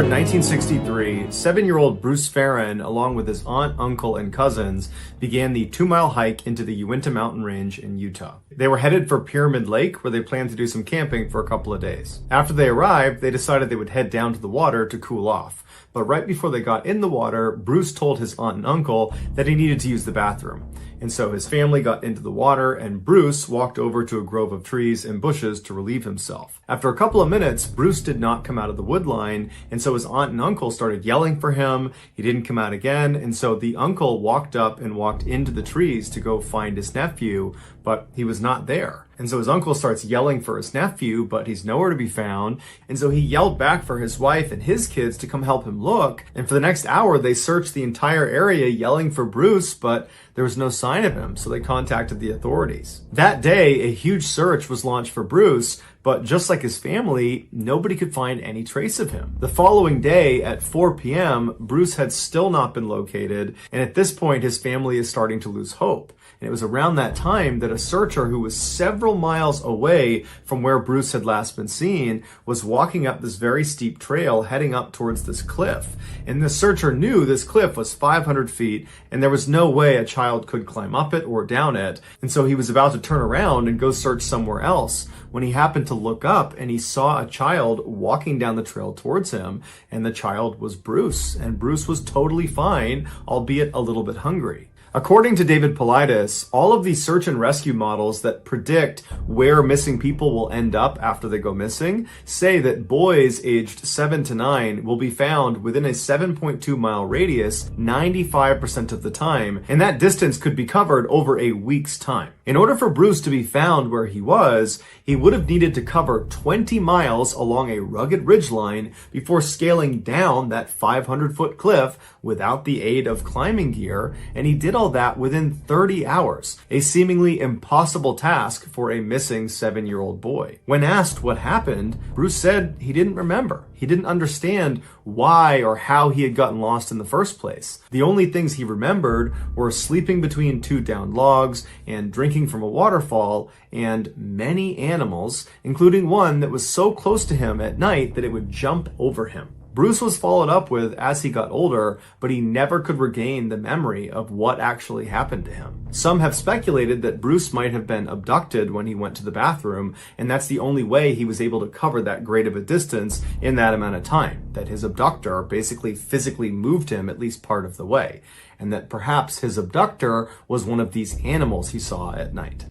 In 1963, 7-year-old Bruce Farron, along with his aunt, uncle, and cousins, began the 2-mile hike into the Uinta mountain range in Utah. They were headed for Pyramid Lake, where they planned to do some camping for a couple of days. After they arrived, they decided they would head down to the water to cool off. But right before they got in the water, Bruce told his aunt and uncle that he needed to use the bathroom. And so his family got into the water, and Bruce walked over to a grove of trees and bushes to relieve himself. After a couple of minutes, Bruce did not come out of the wood line, and so his aunt and uncle started yelling for him. He didn't come out again, and so the uncle walked up and walked into the trees to go find his nephew, but he was not there. And so his uncle starts yelling for his nephew, but he's nowhere to be found. And so he yelled back for his wife and his kids to come help him look. And for the next hour, they searched the entire area yelling for Bruce, but there was no sign of him. So they contacted the authorities. That day, a huge search was launched for Bruce, but just like his family, nobody could find any trace of him. The following day at 4 p.m., Bruce had still not been located. And at this point, his family is starting to lose hope. And it was around that time that a searcher who was several miles away from where Bruce had last been seen was walking up this very steep trail heading up towards this cliff. And the searcher knew this cliff was 500 feet and there was no way a child could climb up it or down it. And so he was about to turn around and go search somewhere else when he happened to look up and he saw a child walking down the trail towards him, and the child was Bruce. And Bruce was totally fine, albeit a little bit hungry. According to David Paulides, all of these search and rescue models that predict where missing people will end up after they go missing say that boys aged 7 to 9 will be found within a 7.2 mile radius 95% of the time, and that distance could be covered over a week's time. In order for Bruce to be found where he was, he would have needed to cover 20 miles along a rugged ridgeline before scaling down that 500-foot cliff without the aid of climbing gear, and he did all that within 30 hours, a seemingly impossible task for a missing 7-year-old boy. When asked what happened, Bruce said he didn't remember. He didn't understand why or how he had gotten lost in the first place. The only things he remembered were sleeping between 2 downed logs and drinking from a waterfall and many animals, including one that was so close to him at night that it would jump over him. Bruce was followed up with as he got older, but he never could regain the memory of what actually happened to him. Some have speculated that Bruce might have been abducted when he went to the bathroom, and that's the only way he was able to cover that great of a distance in that amount of time, that his abductor basically physically moved him at least part of the way, and that perhaps his abductor was one of these animals he saw at night.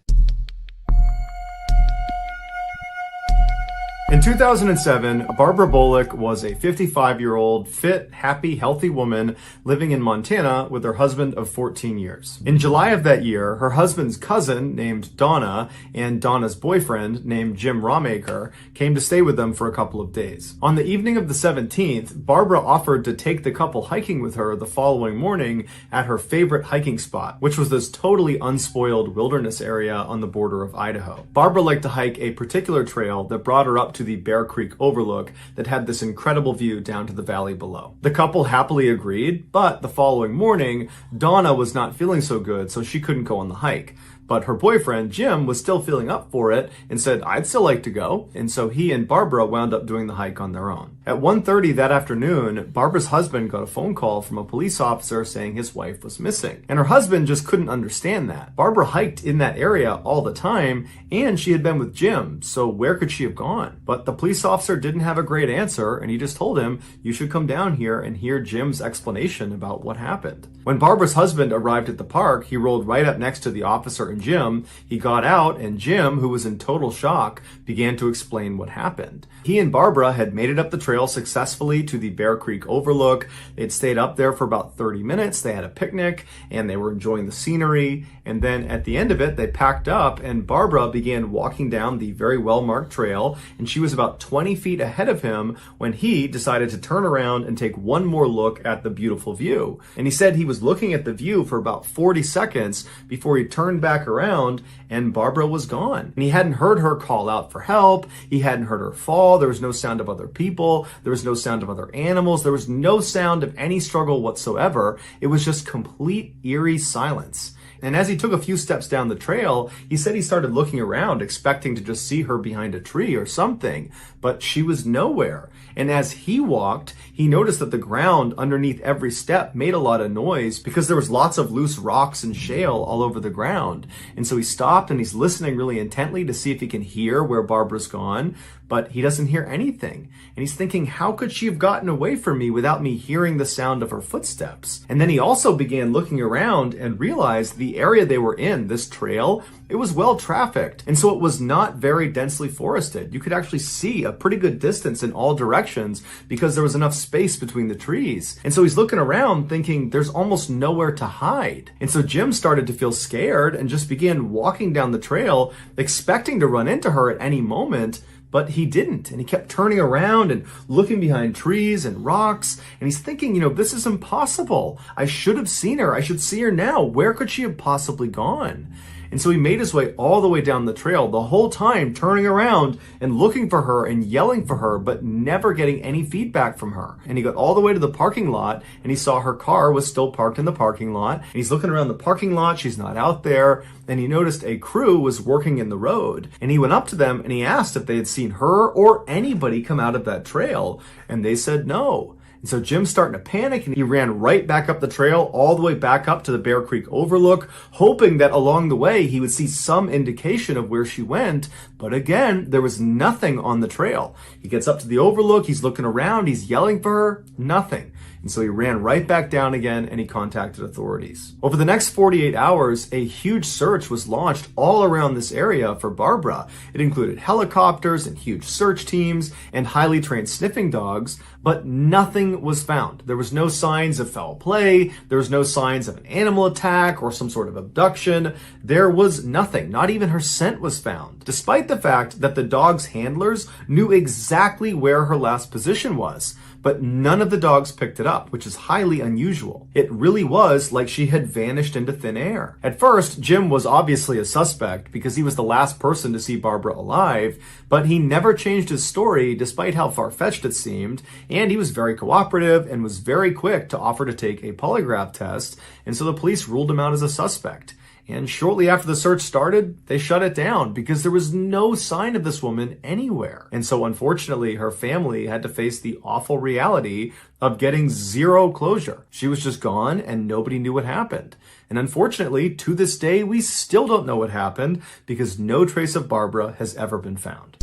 In 2007, Barbara Bullock was a 55-year-old, fit, happy, healthy woman living in Montana with her husband of 14 years. In July of that year, her husband's cousin named Donna and Donna's boyfriend named Jim Rawmaker came to stay with them for a couple of days. On the evening of the 17th, Barbara offered to take the couple hiking with her the following morning at her favorite hiking spot, which was this totally unspoiled wilderness area on the border of Idaho. Barbara liked to hike a particular trail that brought her up to the Bear Creek overlook that had this incredible view down to the valley below. The couple happily agreed, but the following morning, Donna was not feeling so good, so she couldn't go on the hike. But her boyfriend, Jim, was still feeling up for it and said, "I'd still like to go." And so he and Barbara wound up doing the hike on their own. At 1:30 that afternoon, Barbara's husband got a phone call from a police officer saying his wife was missing. And her husband just couldn't understand that. Barbara hiked in that area all the time, and she had been with Jim, so where could she have gone? But the police officer didn't have a great answer, and he just told him, "You should come down here and hear Jim's explanation about what happened." When Barbara's husband arrived at the park, he rolled right up next to the officer and Jim. He got out, and Jim, who was in total shock, began to explain what happened. He and Barbara had made it up the trail successfully to the Bear Creek overlook. They'd stayed up there for about 30 minutes. They had a picnic, and they were enjoying the scenery. And then at the end of it, they packed up, and Barbara began walking down the very well-marked trail, and she was about 20 feet ahead of him when he decided to turn around and take one more look at the beautiful view. And he said he was looking at the view for about 40 seconds before he turned back around, and Barbara was gone. And he hadn't heard her call out for help. He hadn't heard her fall. There was no sound of other people. There was no sound of other animals. There was no sound of any struggle whatsoever. It was just complete eerie silence. And as he took a few steps down the trail, he said he started looking around, expecting to just see her behind a tree or something, but she was nowhere. And as he walked, he noticed that the ground underneath every step made a lot of noise because there was lots of loose rocks and shale all over the ground. And so he stopped and he's listening really intently to see if he can hear where Barbara's gone, but he doesn't hear anything. And he's thinking, how could she have gotten away from me without me hearing the sound of her footsteps? And then he also began looking around and realized the area they were in, this trail, it was well trafficked. And so it was not very densely forested. You could actually see a pretty good distance in all directions because there was enough space between the trees. And so he's looking around thinking there's almost nowhere to hide. And so Jim started to feel scared and just began walking down the trail, expecting to run into her at any moment. But he didn't, and he kept turning around and looking behind trees and rocks, and he's thinking, this is impossible. I should have seen her. I should see her now. Where could she have possibly gone? And so he made his way all the way down the trail, the whole time turning around and looking for her and yelling for her, but never getting any feedback from her. And he got all the way to the parking lot and he saw her car was still parked in the parking lot. And he's looking around the parking lot. She's not out there. And he noticed a crew was working in the road. And he went up to them and he asked if they had seen her or anybody come out of that trail. And they said no. And so Jim's starting to panic and he ran right back up the trail, all the way back up to the Bear Creek Overlook, hoping that along the way he would see some indication of where she went. But again, there was nothing on the trail. He gets up to the overlook, he's looking around, he's yelling for her, nothing. And so he ran right back down again and he contacted authorities. Over the next 48 hours, a huge search was launched all around this area for Barbara. It included helicopters and huge search teams and highly trained sniffing dogs, but nothing was found. There was no signs of foul play. There was no signs of an animal attack or some sort of abduction. There was nothing. Not even her scent was found, despite the fact that the dog's handlers knew exactly where her last position was. But none of the dogs picked it up, which is highly unusual. It really was like she had vanished into thin air. At first, Jim was obviously a suspect because he was the last person to see Barbara alive, but he never changed his story despite how far-fetched it seemed, and he was very cooperative and was very quick to offer to take a polygraph test, and so the police ruled him out as a suspect. And shortly after the search started, they shut it down because there was no sign of this woman anywhere. And so unfortunately, her family had to face the awful reality of getting zero closure. She was just gone and nobody knew what happened. And unfortunately, to this day, we still don't know what happened because no trace of Barbara has ever been found.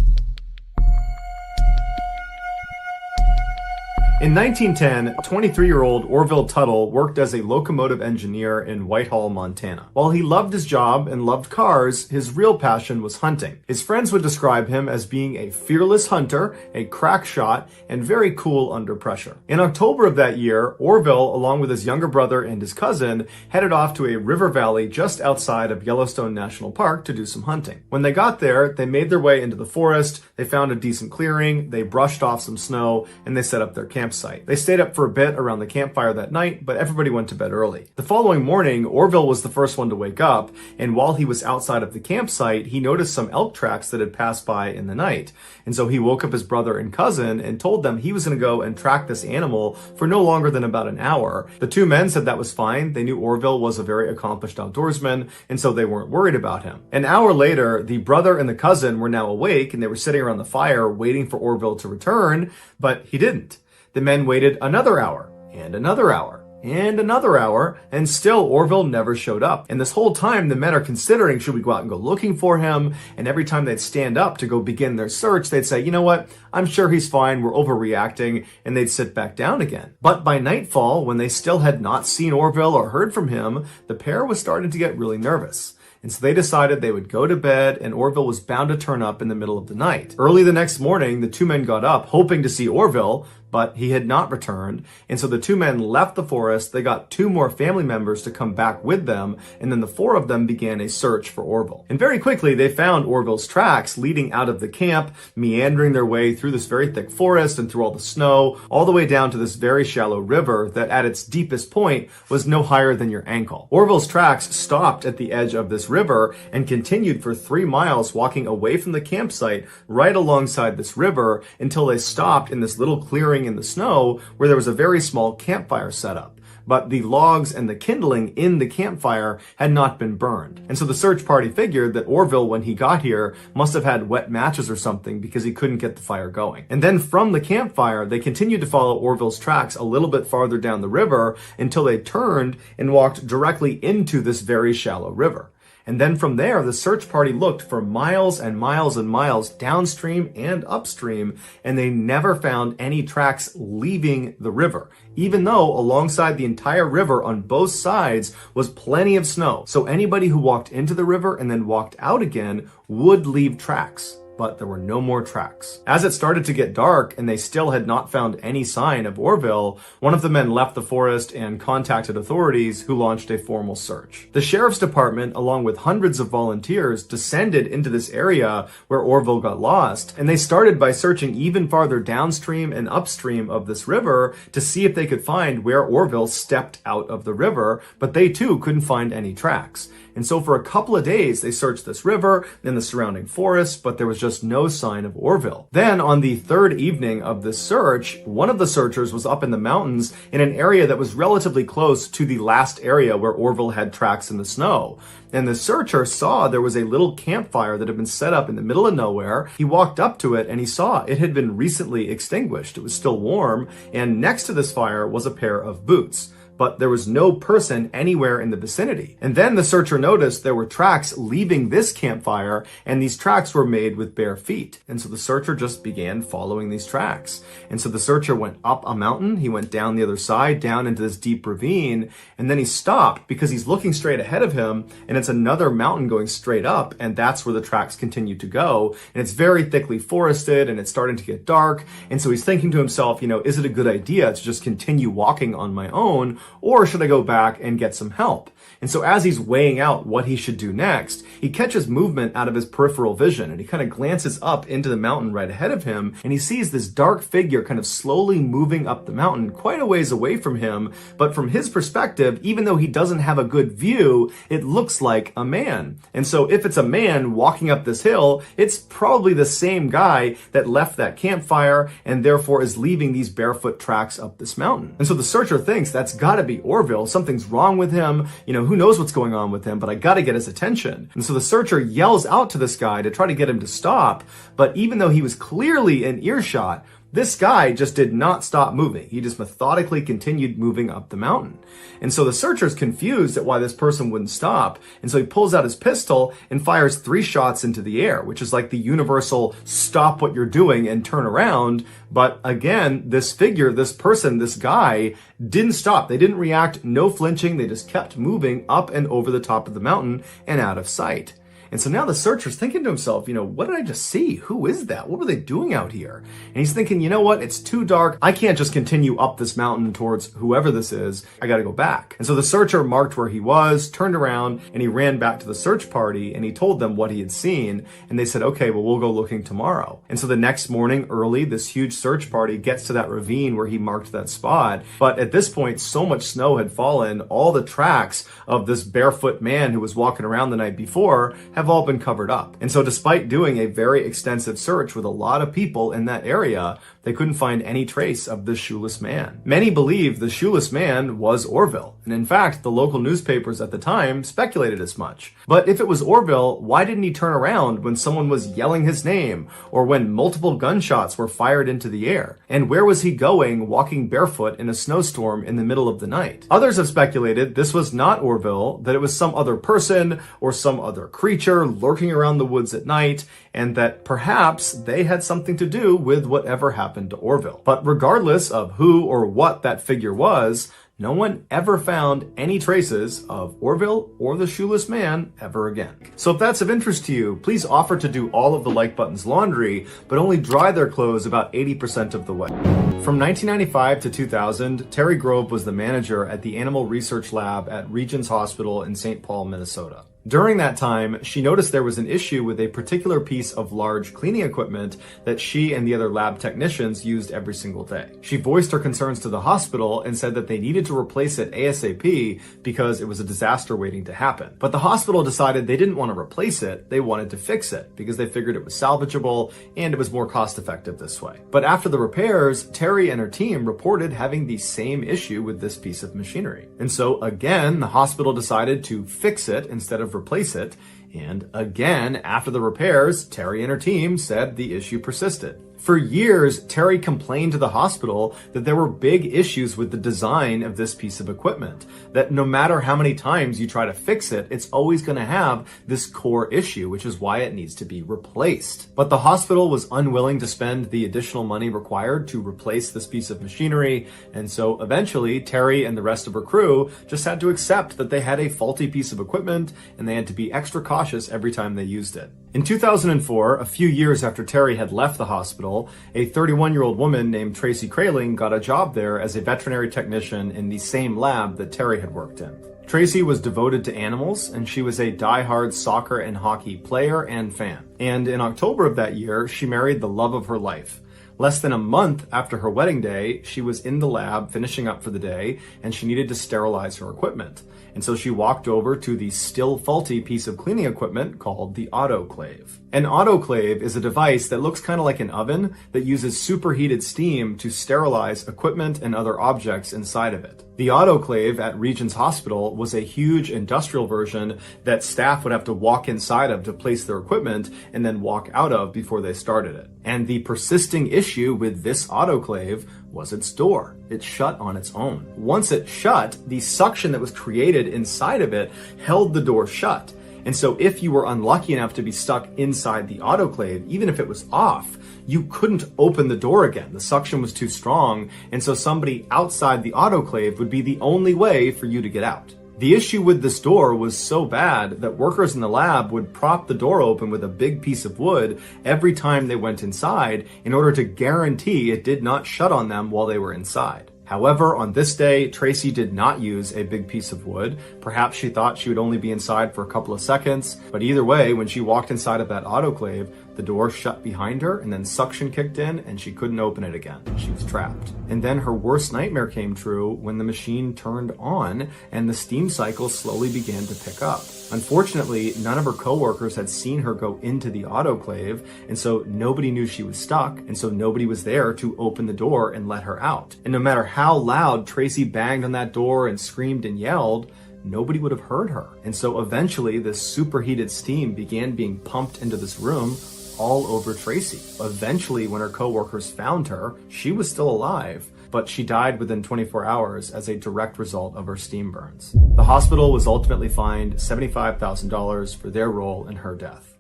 In 1910, 23-year-old Orville Tuttle worked as a locomotive engineer in Whitehall, Montana. While he loved his job and loved cars, his real passion was hunting. His friends would describe him as being a fearless hunter, a crack shot, and very cool under pressure. In October of that year, Orville, along with his younger brother and his cousin, headed off to a river valley just outside of Yellowstone National Park to do some hunting. When they got there, they made their way into the forest, they found a decent clearing, they brushed off some snow, and they set up their campsite. They stayed up for a bit around the campfire that night, but everybody went to bed early. The following morning, Orville was the first one to wake up, and while he was outside of the campsite, he noticed some elk tracks that had passed by in the night. And so he woke up his brother and cousin and told them he was going to go and track this animal for no longer than about an hour. The two men said that was fine. They knew Orville was a very accomplished outdoorsman, and so they weren't worried about him. An hour later, the brother and the cousin were now awake, and they were sitting around the fire waiting for Orville to return, but he didn't. The men waited another hour, and another hour, and another hour, and still Orville never showed up. And this whole time, the men are considering, should we go out and go looking for him? And every time they'd stand up to go begin their search, they'd say, you know what? I'm sure he's fine. We're overreacting. And they'd sit back down again. But by nightfall, when they still had not seen Orville or heard from him, the pair was starting to get really nervous. And so they decided they would go to bed, and Orville was bound to turn up in the middle of the night. Early the next morning, the two men got up, hoping to see Orville, but he had not returned. And so the two men left the forest. They got two more family members to come back with them, and then the four of them began a search for Orville. And very quickly, they found Orville's tracks leading out of the camp, meandering their way through this very thick forest and through all the snow, all the way down to this very shallow river that at its deepest point was no higher than your ankle. Orville's tracks stopped at the edge of this river and continued for 3 miles, walking away from the campsite right alongside this river until they stopped in this little clearing in the snow where there was a very small campfire set up. But the logs and the kindling in the campfire had not been burned. And so the search party figured that Orville, when he got here, must have had wet matches or something because he couldn't get the fire going. And then from the campfire, they continued to follow Orville's tracks a little bit farther down the river until they turned and walked directly into this very shallow river. And then from there, the search party looked for miles and miles and miles downstream and upstream, and they never found any tracks leaving the river, even though alongside the entire river on both sides was plenty of snow. So anybody who walked into the river and then walked out again would leave tracks. But there were no more tracks. As it started to get dark and they still had not found any sign of Orville, one of the men left the forest and contacted authorities, who launched a formal search. The sheriff's department, along with hundreds of volunteers, descended into this area where Orville got lost, and they started by searching even farther downstream and upstream of this river to see if they could find where Orville stepped out of the river, but they too couldn't find any tracks. And so for a couple of days, they searched this river and the surrounding forest, but there was just no sign of Orville. Then on the third evening of this search, one of the searchers was up in the mountains in an area that was relatively close to the last area where Orville had tracks in the snow. And the searcher saw there was a little campfire that had been set up in the middle of nowhere. He walked up to it and he saw it had been recently extinguished. It was still warm, and next to this fire was a pair of boots. But there was no person anywhere in the vicinity. And then the searcher noticed there were tracks leaving this campfire, and these tracks were made with bare feet. And so the searcher just began following these tracks. And so the searcher went up a mountain, he went down the other side, down into this deep ravine, and then he stopped because he's looking straight ahead of him, and it's another mountain going straight up, and that's where the tracks continue to go. And it's very thickly forested, and it's starting to get dark. And so he's thinking to himself, is it a good idea to just continue walking on my own? Or should I go back and get some help? And so as he's weighing out what he should do next, he catches movement out of his peripheral vision, and he kind of glances up into the mountain right ahead of him, and he sees this dark figure kind of slowly moving up the mountain quite a ways away from him. But from his perspective, even though he doesn't have a good view, it looks like a man. And so if it's a man walking up this hill, it's probably the same guy that left that campfire and therefore is leaving these barefoot tracks up this mountain. And so the searcher thinks that's gotta be Orville. Something's wrong with him. Who knows what's going on with him, but I gotta get his attention. And so the searcher yells out to this guy to try to get him to stop, but even though he was clearly in earshot, this guy just did not stop moving. He just methodically continued moving up the mountain. And so the searcher's confused at why this person wouldn't stop. And so he pulls out his pistol and fires 3 shots into the air, which is like the universal stop what you're doing and turn around. But again, this figure, this person, this guy didn't stop. They didn't react, no flinching. They just kept moving up and over the top of the mountain and out of sight. And so now the searcher's thinking to himself, what did I just see? Who is that? What were they doing out here? And he's thinking, what? It's too dark. I can't just continue up this mountain towards whoever this is. I got to go back. And so the searcher marked where he was, turned around, and he ran back to the search party, and he told them what he had seen. And they said, okay, well, we'll go looking tomorrow. And so the next morning early, this huge search party gets to that ravine where he marked that spot. But at this point, so much snow had fallen, all the tracks of this barefoot man who was walking around the night before have all been covered up. And so despite doing a very extensive search with a lot of people in that area, they couldn't find any trace of this shoeless man. Many believe the shoeless man was Orville. And in fact, the local newspapers at the time speculated as much. But if it was Orville, why didn't he turn around when someone was yelling his name or when multiple gunshots were fired into the air? And where was he going walking barefoot in a snowstorm in the middle of the night? Others have speculated this was not Orville, that it was some other person or some other creature lurking around the woods at night, and that perhaps they had something to do with whatever happened to Orville. But regardless of who or what that figure was, no one ever found any traces of Orville or the Shoeless Man ever again. So if that's of interest to you, please offer to do all of the like button's laundry, but only dry their clothes about 80% of the way. From 1995 to 2000, Terry Grove was the manager at the Animal Research Lab at Regions Hospital in St. Paul, Minnesota. During that time, she noticed there was an issue with a particular piece of large cleaning equipment that she and the other lab technicians used every single day. She voiced her concerns to the hospital and said that they needed to replace it ASAP because it was a disaster waiting to happen. But the hospital decided they didn't want to replace it, they wanted to fix it because they figured it was salvageable and it was more cost effective this way. But after the repairs, Terry and her team reported having the same issue with this piece of machinery. And so again, the hospital decided to fix it instead of replace it, and again, after the repairs, Terry and her team said the issue persisted. For years, Terry complained to the hospital that there were big issues with the design of this piece of equipment, that no matter how many times you try to fix it, it's always going to have this core issue, which is why it needs to be replaced. But the hospital was unwilling to spend the additional money required to replace this piece of machinery, and so eventually Terry and the rest of her crew just had to accept that they had a faulty piece of equipment and they had to be extra cautious every time they used it. In 2004, a few years after Terry had left the hospital, a 31-year-old woman named Tracy Kraling got a job there as a veterinary technician in the same lab that Terry had worked in. Tracy was devoted to animals, and she was a die-hard soccer and hockey player and fan. And in October of that year, she married the love of her life. Less than a month after her wedding day, she was in the lab finishing up for the day, and she needed to sterilize her equipment. And so she walked over to the still faulty piece of cleaning equipment called the autoclave. An autoclave is a device that looks kind of like an oven that uses superheated steam to sterilize equipment and other objects inside of it. The autoclave at Regions Hospital was a huge industrial version that staff would have to walk inside of to place their equipment and then walk out of before they started it. And the persisting issue with this autoclave was its door. It shut on its own. Once it shut, the suction that was created inside of it held the door shut. And so if you were unlucky enough to be stuck inside the autoclave, even if it was off, you couldn't open the door again. The suction was too strong, and so somebody outside the autoclave would be the only way for you to get out. The issue with this door was so bad that workers in the lab would prop the door open with a big piece of wood every time they went inside in order to guarantee it did not shut on them while they were inside. However, on this day, Tracy did not use a big piece of wood. Perhaps she thought she would only be inside for a couple of seconds, but either way, when she walked inside of that autoclave, the door shut behind her and then suction kicked in and she couldn't open it again. She was trapped. And then her worst nightmare came true when the machine turned on and the steam cycle slowly began to pick up. Unfortunately, none of her coworkers had seen her go into the autoclave, and so nobody knew she was stuck, and so nobody was there to open the door and let her out. And no matter how loud Tracy banged on that door and screamed and yelled, nobody would have heard her. And so eventually this superheated steam began being pumped into this room all over Tracy. Eventually, when her coworkers found her, she was still alive, but she died within 24 hours as a direct result of her steam burns. The hospital was ultimately fined $75,000 for their role in her death.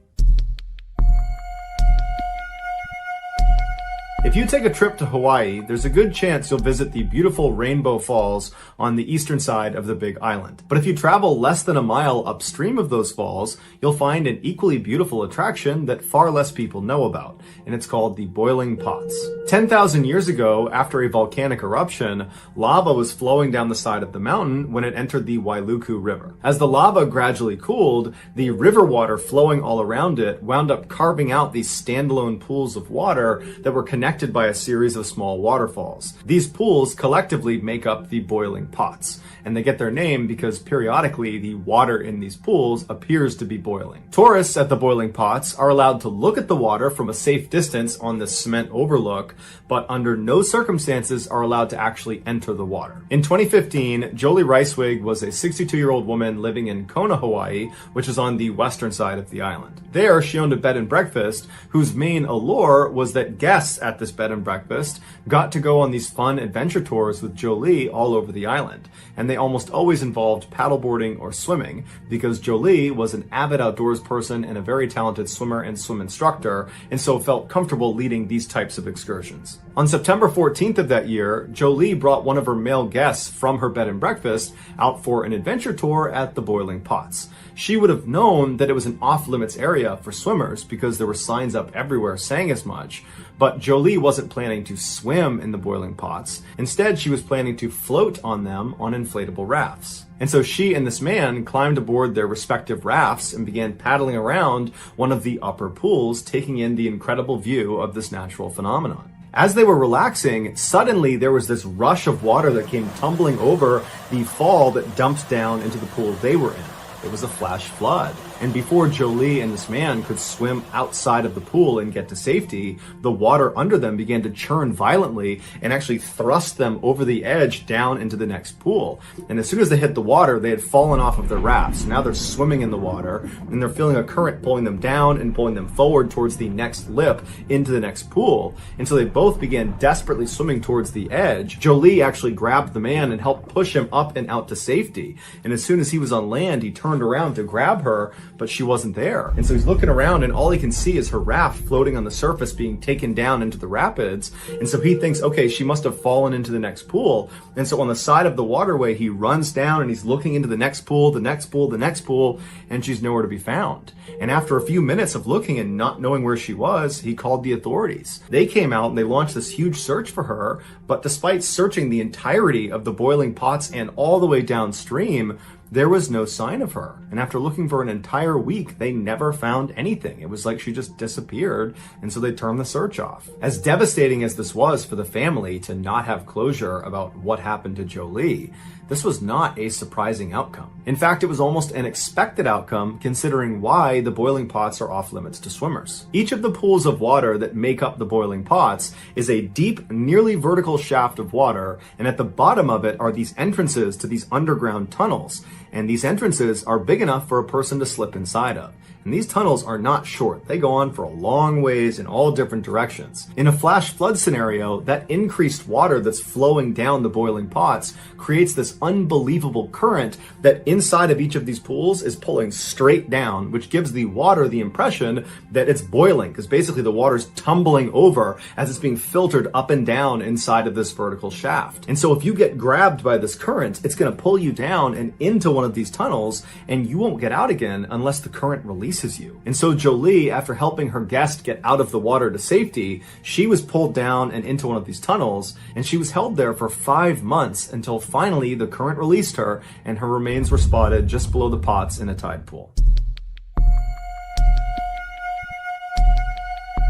If you take a trip to Hawaii, there's a good chance you'll visit the beautiful Rainbow Falls on the eastern side of the Big Island. But if you travel less than a mile upstream of those falls, you'll find an equally beautiful attraction that far less people know about, and it's called the Boiling Pots. 10,000 years ago, after a volcanic eruption, lava was flowing down the side of the mountain when it entered the Wailuku River. As the lava gradually cooled, the river water flowing all around it wound up carving out these standalone pools of water that were connected by a series of small waterfalls. These pools collectively make up the boiling pots, and they get their name because periodically the water in these pools appears to be boiling. Tourists at the boiling pots are allowed to look at the water from a safe distance on the cement overlook, but under no circumstances are allowed to actually enter the water. In 2015, Jolie Ricewig was a 62-year-old woman living in Kona, Hawaii, which is on the western side of the island. There, she owned a bed and breakfast whose main allure was that guests at this bed and breakfast got to go on these fun adventure tours with Jolie all over the island. And they almost always involved paddleboarding or swimming because Jolie was an avid outdoors person and a very talented swimmer and swim instructor, and so felt comfortable leading these types of excursions. On September 14th of that year, Jolie brought one of her male guests from her bed and breakfast out for an adventure tour at the Boiling Pots. She would have known that it was an off-limits area for swimmers because there were signs up everywhere saying as much, but Jolie wasn't planning to swim in the Boiling Pots. Instead, she was planning to float on them on inflatable rafts. And so she and this man climbed aboard their respective rafts and began paddling around one of the upper pools, taking in the incredible view of this natural phenomenon. As they were relaxing, suddenly there was this rush of water that came tumbling over the fall that dumped down into the pool they were in. It was a flash flood. And before Jolie and this man could swim outside of the pool and get to safety, the water under them began to churn violently and actually thrust them over the edge down into the next pool. And as soon as they hit the water, they had fallen off of their rafts. Now they're swimming in the water and they're feeling a current pulling them down and pulling them forward towards the next lip into the next pool. And so they both began desperately swimming towards the edge. Jolie actually grabbed the man and helped push him up and out to safety. And as soon as he was on land, he turned around to grab her, but she wasn't there. And so he's looking around and all he can see is her raft floating on the surface being taken down into the rapids. And so he thinks, okay, she must have fallen into the next pool. And so on the side of the waterway, he runs down and he's looking into the next pool, the next pool, the next pool, and she's nowhere to be found. And after a few minutes of looking and not knowing where she was, he called the authorities. They came out and they launched this huge search for her, but despite searching the entirety of the Boiling Pots and all the way downstream, there was no sign of her. And after looking for an entire week, they never found anything. It was like she just disappeared, and so they turned the search off. As devastating as this was for the family to not have closure about what happened to Jolie, this was not a surprising outcome. In fact, it was almost an expected outcome considering why the Boiling Pots are off limits to swimmers. Each of the pools of water that make up the Boiling Pots is a deep, nearly vertical shaft of water, and at the bottom of it are these entrances to these underground tunnels. And these entrances are big enough for a person to slip inside of. And these tunnels are not short. They go on for a long ways in all different directions. In a flash flood scenario, that increased water that's flowing down the Boiling Pots creates this unbelievable current that inside of each of these pools is pulling straight down, which gives the water the impression that it's boiling, because basically the water's tumbling over as it's being filtered up and down inside of this vertical shaft. And so if you get grabbed by this current, it's going to pull you down and into one of these tunnels, and you won't get out again unless the current releases you. And so Jolie, after helping her guest get out of the water to safety, she was pulled down and into one of these tunnels, and she was held there for 5 months until finally the current released her and her remains were spotted just below the pots in a tide pool.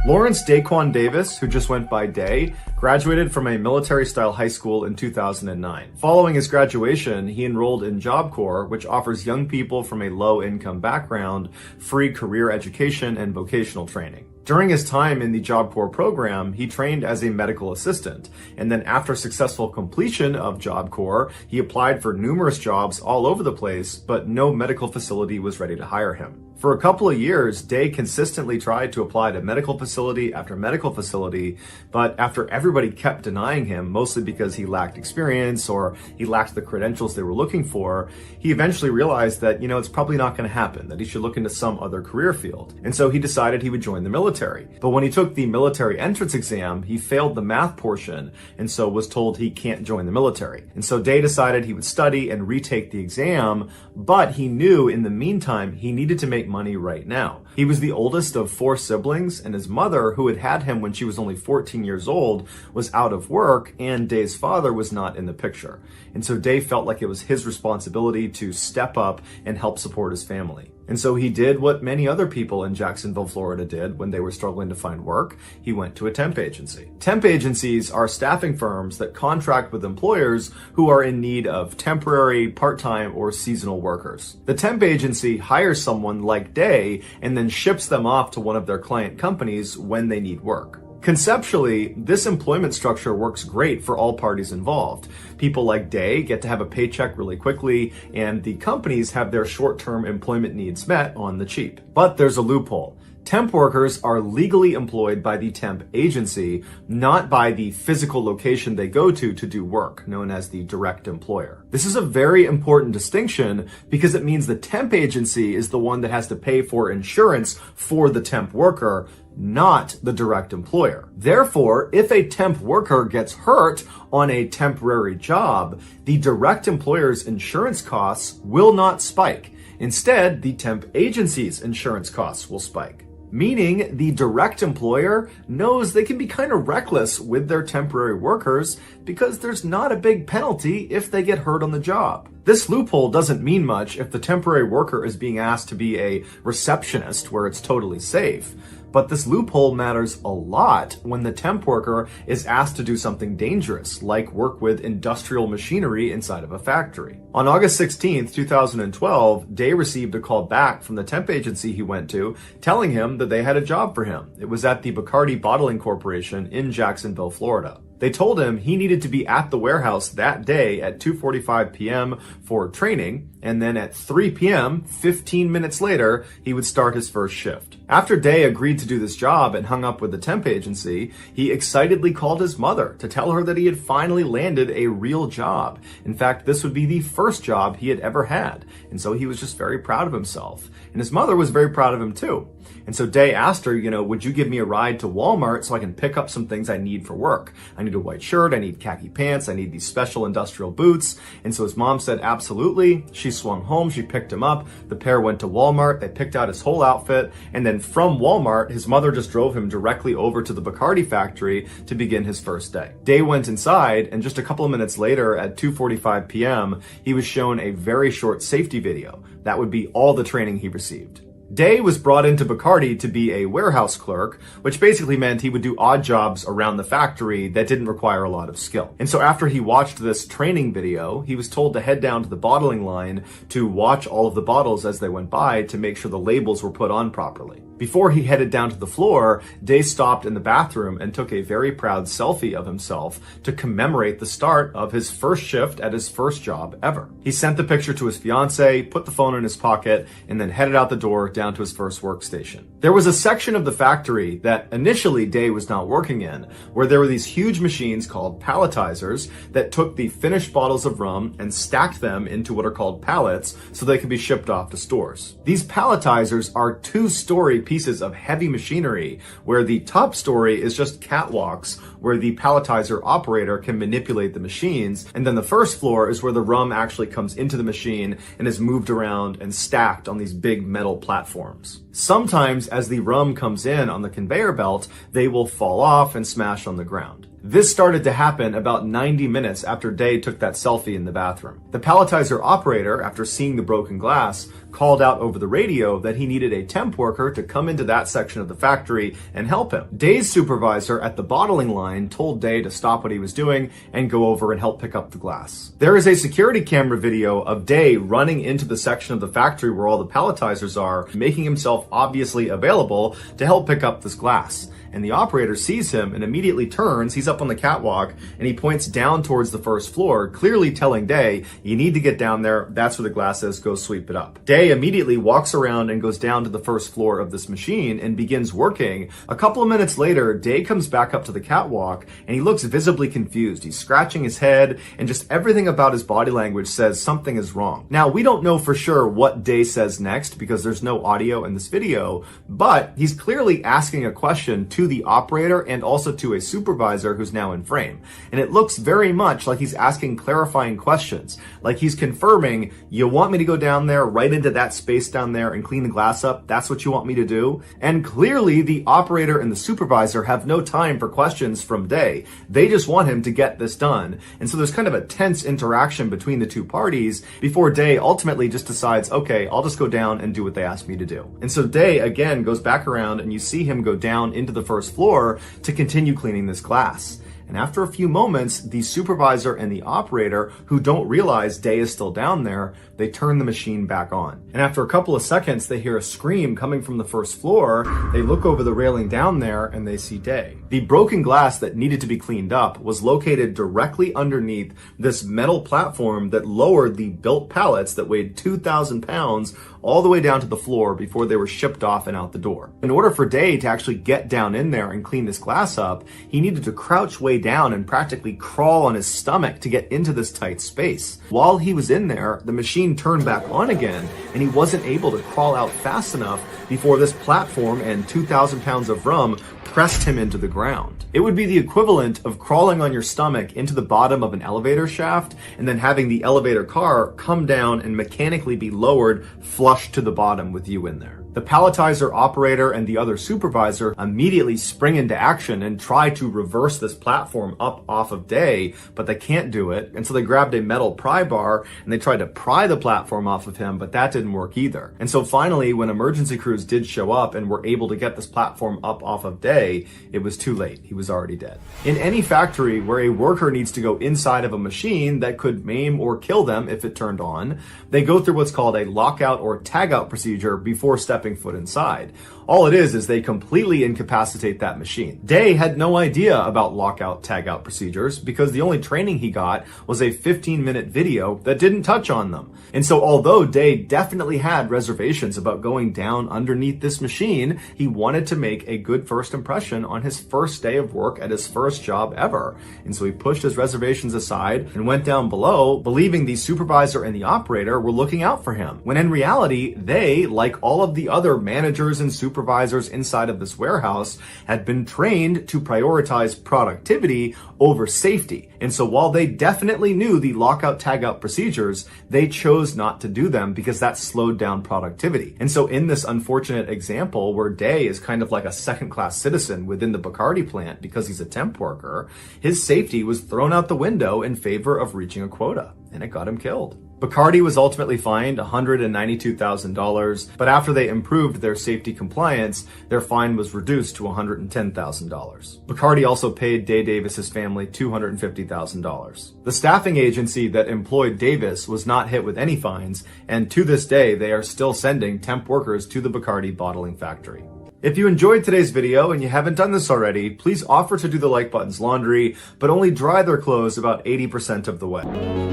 Lawrence Daquan Davis, who just went by Day, graduated from a military-style high school in 2009. Following his graduation, he enrolled in Job Corps, which offers young people from a low-income background free career education and vocational training. During his time in the Job Corps program, he trained as a medical assistant, and then after successful completion of Job Corps, he applied for numerous jobs all over the place, but no medical facility was ready to hire him. For a couple of years, Day consistently tried to apply to medical facility after medical facility, but after everybody kept denying him, mostly because he lacked experience or he lacked the credentials they were looking for, he eventually realized that, it's probably not going to happen, that he should look into some other career field. And so he decided he would join the military. But when he took the military entrance exam, he failed the math portion, and so was told he can't join the military. And so Day decided he would study and retake the exam, but he knew in the meantime he needed to make money right now. He was the oldest of 4 siblings, and his mother, who had had him when she was only 14 years old, was out of work, and Day's father was not in the picture. And so Day felt like it was his responsibility to step up and help support his family. And so he did what many other people in Jacksonville, Florida did when they were struggling to find work. He went to a temp agency. Temp agencies are staffing firms that contract with employers who are in need of temporary, part-time, or seasonal workers. The temp agency hires someone like Day and then ships them off to one of their client companies when they need work. Conceptually, this employment structure works great for all parties involved. People like Day get to have a paycheck really quickly, and the companies have their short-term employment needs met on the cheap. But there's a loophole. Temp workers are legally employed by the temp agency, not by the physical location they go to do work, known as the direct employer. This is a very important distinction because it means the temp agency is the one that has to pay for insurance for the temp worker, not the direct employer. Therefore, if a temp worker gets hurt on a temporary job, the direct employer's insurance costs will not spike. Instead, the temp agency's insurance costs will spike. Meaning the direct employer knows they can be kind of reckless with their temporary workers because there's not a big penalty if they get hurt on the job. This loophole doesn't mean much if the temporary worker is being asked to be a receptionist where it's totally safe. But this loophole matters a lot when the temp worker is asked to do something dangerous, like work with industrial machinery inside of a factory. On August 16th, 2012, Day received a call back from the temp agency he went to, telling him that they had a job for him. It was at the Bacardi Bottling Corporation in Jacksonville, Florida. They told him he needed to be at the warehouse that day at 2:45 p.m. for training, and then at 3 p.m., 15 minutes later, he would start his first shift. After Day agreed to do this job and hung up with the temp agency, he excitedly called his mother to tell her that he had finally landed a real job. In fact, this would be the first job he had ever had, and so he was just very proud of himself. And his mother was very proud of him too. And so Day asked her, would you give me a ride to Walmart so I can pick up some things I need for work? I need a white shirt, I need khaki pants, I need these special industrial boots. And so his mom said, absolutely. She swung home, she picked him up. The pair went to Walmart, they picked out his whole outfit. And then from Walmart, his mother just drove him directly over to the Bacardi factory to begin his first day. Day went inside, and just a couple of minutes later at 2:45 p.m., he was shown a very short safety video. That would be all the training he received. Day was brought into Bacardi to be a warehouse clerk, which basically meant he would do odd jobs around the factory that didn't require a lot of skill. And so after he watched this training video, he was told to head down to the bottling line to watch all of the bottles as they went by to make sure the labels were put on properly. Before he headed down to the floor, Day stopped in the bathroom and took a very proud selfie of himself to commemorate the start of his first shift at his first job ever. He sent the picture to his fiance, put the phone in his pocket, and then headed out the door down to his first workstation. There was a section of the factory that initially Day was not working in, where there were these huge machines called palletizers that took the finished bottles of rum and stacked them into what are called pallets so they could be shipped off to stores. These palletizers are two-story pieces of heavy machinery where the top story is just catwalks where the palletizer operator can manipulate the machines, and then the first floor is where the rum actually comes into the machine and is moved around and stacked on these big metal platforms. Sometimes as the rum comes in on the conveyor belt, they will fall off and smash on the ground. This started to happen about 90 minutes after Day took that selfie in the bathroom. The palletizer operator, after seeing the broken glass, called out over the radio that he needed a temp worker to come into that section of the factory and help him. Day's supervisor at the bottling line told Day to stop what he was doing and go over and help pick up the glass. There is a security camera video of Day running into the section of the factory where all the palletizers are, making himself obviously available to help pick up this glass. And the operator sees him and immediately turns, he's up on the catwalk, and he points down towards the first floor, clearly telling Day, you need to get down there, that's where the glass is, go sweep it up. Day immediately walks around and goes down to the first floor of this machine and begins working. A couple of minutes later, Day comes back up to the catwalk and he looks visibly confused. He's scratching his head and just everything about his body language says something is wrong. Now, we don't know for sure what Day says next because there's no audio in this video, but he's clearly asking a question to the operator and also to a supervisor who's now in frame. And it looks very much like he's asking clarifying questions. Like he's confirming, you want me to go down there, right into that space down there and clean the glass up? That's what you want me to do? And clearly the operator and the supervisor have no time for questions from Day. They just want him to get this done. And so there's kind of a tense interaction between the two parties before Day ultimately just decides, okay, I'll just go down and do what they asked me to do. And so Day again goes back around and you see him go down into the first floor to continue cleaning this glass. And after a few moments, the supervisor and the operator, who don't realize Day is still down there, they turn the machine back on. And after a couple of seconds, they hear a scream coming from the first floor. They look over the railing down there and they see Day. The broken glass that needed to be cleaned up was located directly underneath this metal platform that lowered the built pallets that weighed 2,000 pounds all the way down to the floor before they were shipped off and out the door. In order for Day to actually get down in there and clean this glass up, he needed to crouch way down and practically crawl on his stomach to get into this tight space. While he was in there, the machine turned back on again, and he wasn't able to crawl out fast enough before this platform and 2,000 pounds of rum pressed him into the ground. It would be the equivalent of crawling on your stomach into the bottom of an elevator shaft and then having the elevator car come down and mechanically be lowered flush to the bottom with you in there. The palletizer operator and the other supervisor immediately spring into action and try to reverse this platform up off of Day, but they can't do it. And so they grabbed a metal pry bar and they tried to pry the platform off of him, but that didn't work either. And so finally, when emergency crews did show up and were able to get this platform up off of Day, it was too late. He was already dead. In any factory where a worker needs to go inside of a machine that could maim or kill them if it turned on, they go through what's called a lockout or tagout procedure before stepping foot inside. All it is they completely incapacitate that machine. Day had no idea about lockout tagout procedures because the only training he got was a 15-minute video that didn't touch on them. And so although Day definitely had reservations about going down underneath this machine, he wanted to make a good first impression on his first day of work at his first job ever. And so he pushed his reservations aside and went down below, believing the supervisor and the operator were looking out for him. When in reality, they, like all of the other managers and supervisors inside of this warehouse, had been trained to prioritize productivity over safety. And so while they definitely knew the lockout tagout procedures, they chose not to do them because that slowed down productivity. And so in this unfortunate example where Day is kind of like a second-class citizen within the Bacardi plant because he's a temp worker, his safety was thrown out the window in favor of reaching a quota, and it got him killed. Bacardi was ultimately fined $192,000, but after they improved their safety compliance, their fine was reduced to $110,000. Bacardi also paid Day Davis's family $250,000. The staffing agency that employed Davis was not hit with any fines, and to this day, they are still sending temp workers to the Bacardi bottling factory. If you enjoyed today's video and you haven't done this already, please offer to do the like button's laundry, but only dry their clothes about 80% of the way.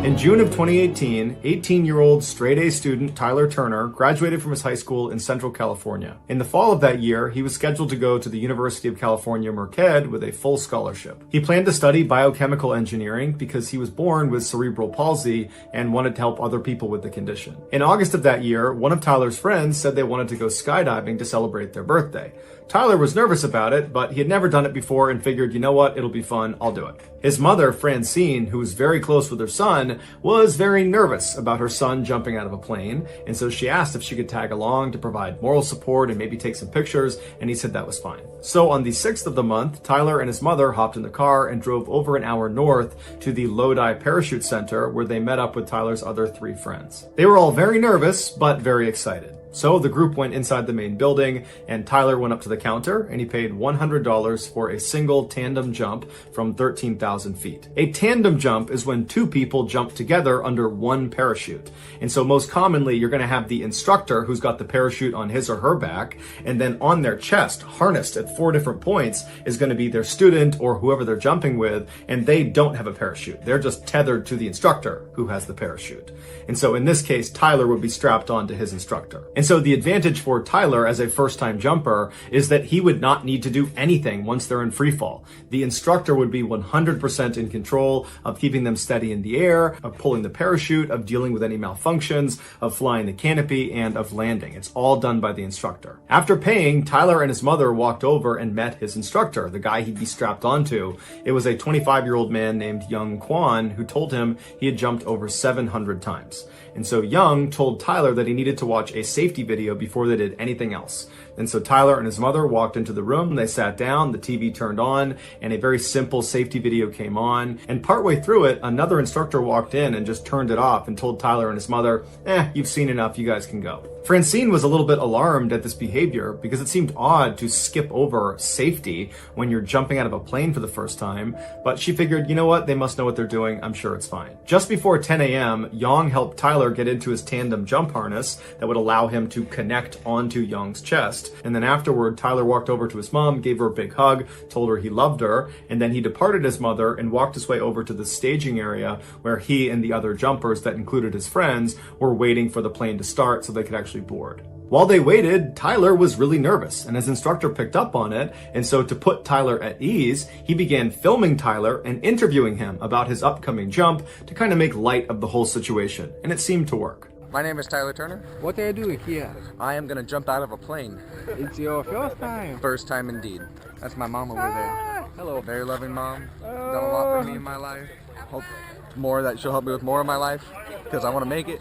In June of 2018, 18-year-old straight-A student Tyler Turner graduated from his high school in Central California. In the fall of that year, he was scheduled to go to the University of California, Merced with a full scholarship. He planned to study biochemical engineering because he was born with cerebral palsy and wanted to help other people with the condition. In August of that year, one of Tyler's friends said they wanted to go skydiving to celebrate their birthday. Tyler was nervous about it, but he had never done it before and figured, you know what, it'll be fun, I'll do it. His mother, Francine, who was very close with her son, was very nervous about her son jumping out of a plane, and so she asked if she could tag along to provide moral support and maybe take some pictures, and he said that was fine. So on the 6th of the month, Tyler and his mother hopped in the car and drove over an hour north to the Lodi Parachute Center, where they met up with Tyler's other 3 friends. They were all very nervous, but very excited. So the group went inside the main building, and Tyler went up to the counter and he paid $100 for a single tandem jump from 13,000 feet. A tandem jump is when 2 people jump together under one parachute. And so most commonly, you're going to have the instructor who's got the parachute on his or her back, and then on their chest, harnessed at 4 different points, is going to be their student or whoever they're jumping with, and they don't have a parachute. They're just tethered to the instructor who has the parachute. And so in this case, Tyler would be strapped on to his instructor. And so the advantage for Tyler as a first-time jumper is that he would not need to do anything once they're in free fall. The instructor would be 100% in control of keeping them steady in the air, of pulling the parachute, of dealing with any malfunctions, of flying the canopy, and of landing. It's all done by the instructor. After paying, Tyler and his mother walked over and met his instructor, the guy he'd be strapped onto. It was a 25-year-old man named Young Kwan who told him he had jumped over 700 times. And so Young told Tyler that he needed to watch a safety video before they did anything else. And so Tyler and his mother walked into the room, they sat down, the TV turned on, and a very simple safety video came on. And partway through it, another instructor walked in and just turned it off and told Tyler and his mother, you've seen enough, you guys can go. Francine was a little bit alarmed at this behavior because it seemed odd to skip over safety when you're jumping out of a plane for the first time, but she figured, you know what, they must know what they're doing, I'm sure it's fine. Just before 10 a.m., Young helped Tyler get into his tandem jump harness that would allow him to connect onto Young's chest. kissed, and then afterward, Tyler walked over to his mom, gave her a big hug, told her he loved her, and then he departed his mother and walked his way over to the staging area where he and the other jumpers that included his friends were waiting for the plane to start so they could actually board. While they waited, Tyler was really nervous, and his instructor picked up on it, and so to put Tyler at ease, he began filming Tyler and interviewing him about his upcoming jump to kind of make light of the whole situation, and it seemed to work. My name is Tyler Turner. What are you doing here? I am going to jump out of a plane. It's your first time. First time indeed. That's my mom over there. Hello. Very loving mom. Done a lot for me in my life. Hope more that she'll help me with more of my life because I want to make it.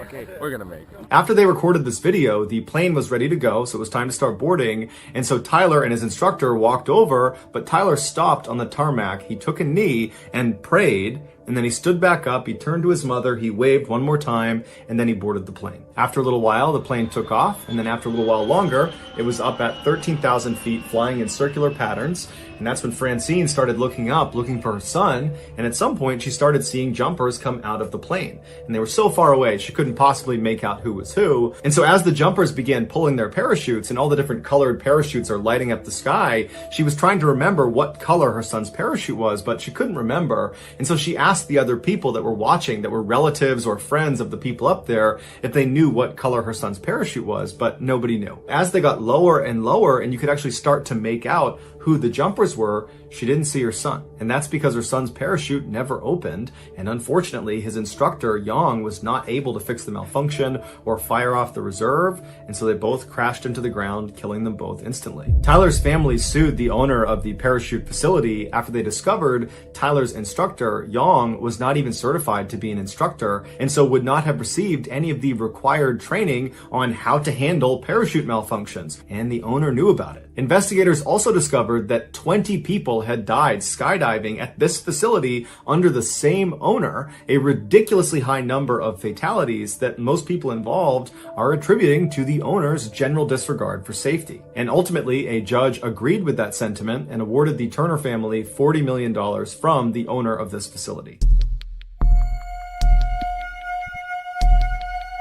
Okay, we're going to make it. After they recorded this video, the plane was ready to go, so it was time to start boarding. And so Tyler and his instructor walked over, but Tyler stopped on the tarmac. He took a knee and prayed. And then he stood back up, he turned to his mother, he waved one more time, and then he boarded the plane. After a little while, the plane took off, and then after a little while longer, it was up at 13,000 feet, flying in circular patterns. And that's when Francine started looking up, looking for her son, and at some point she started seeing jumpers come out of the plane. And they were so far away, she couldn't possibly make out who was who. And so as the jumpers began pulling their parachutes, and all the different colored parachutes are lighting up the sky, she was trying to remember what color her son's parachute was, but she couldn't remember. And so she asked the other people that were watching, that were relatives or friends of the people up there, if they knew what color her son's parachute was, but nobody knew. As they got lower and lower, and you could actually start to make out who the jumpers were, she didn't see her son. And that's because her son's parachute never opened, and unfortunately his instructor, Yang, was not able to fix the malfunction or fire off the reserve, and so they both crashed into the ground, killing them both instantly. Tyler's family sued the owner of the parachute facility after they discovered Tyler's instructor, Yang, was not even certified to be an instructor, and so would not have received any of the required training on how to handle parachute malfunctions, and the owner knew about it. Investigators also discovered that 20 people had died skydiving at this facility under the same owner, a ridiculously high number of fatalities that most people involved are attributing to the owner's general disregard for safety. And ultimately, a judge agreed with that sentiment and awarded the Turner family $40 million from the owner of this facility.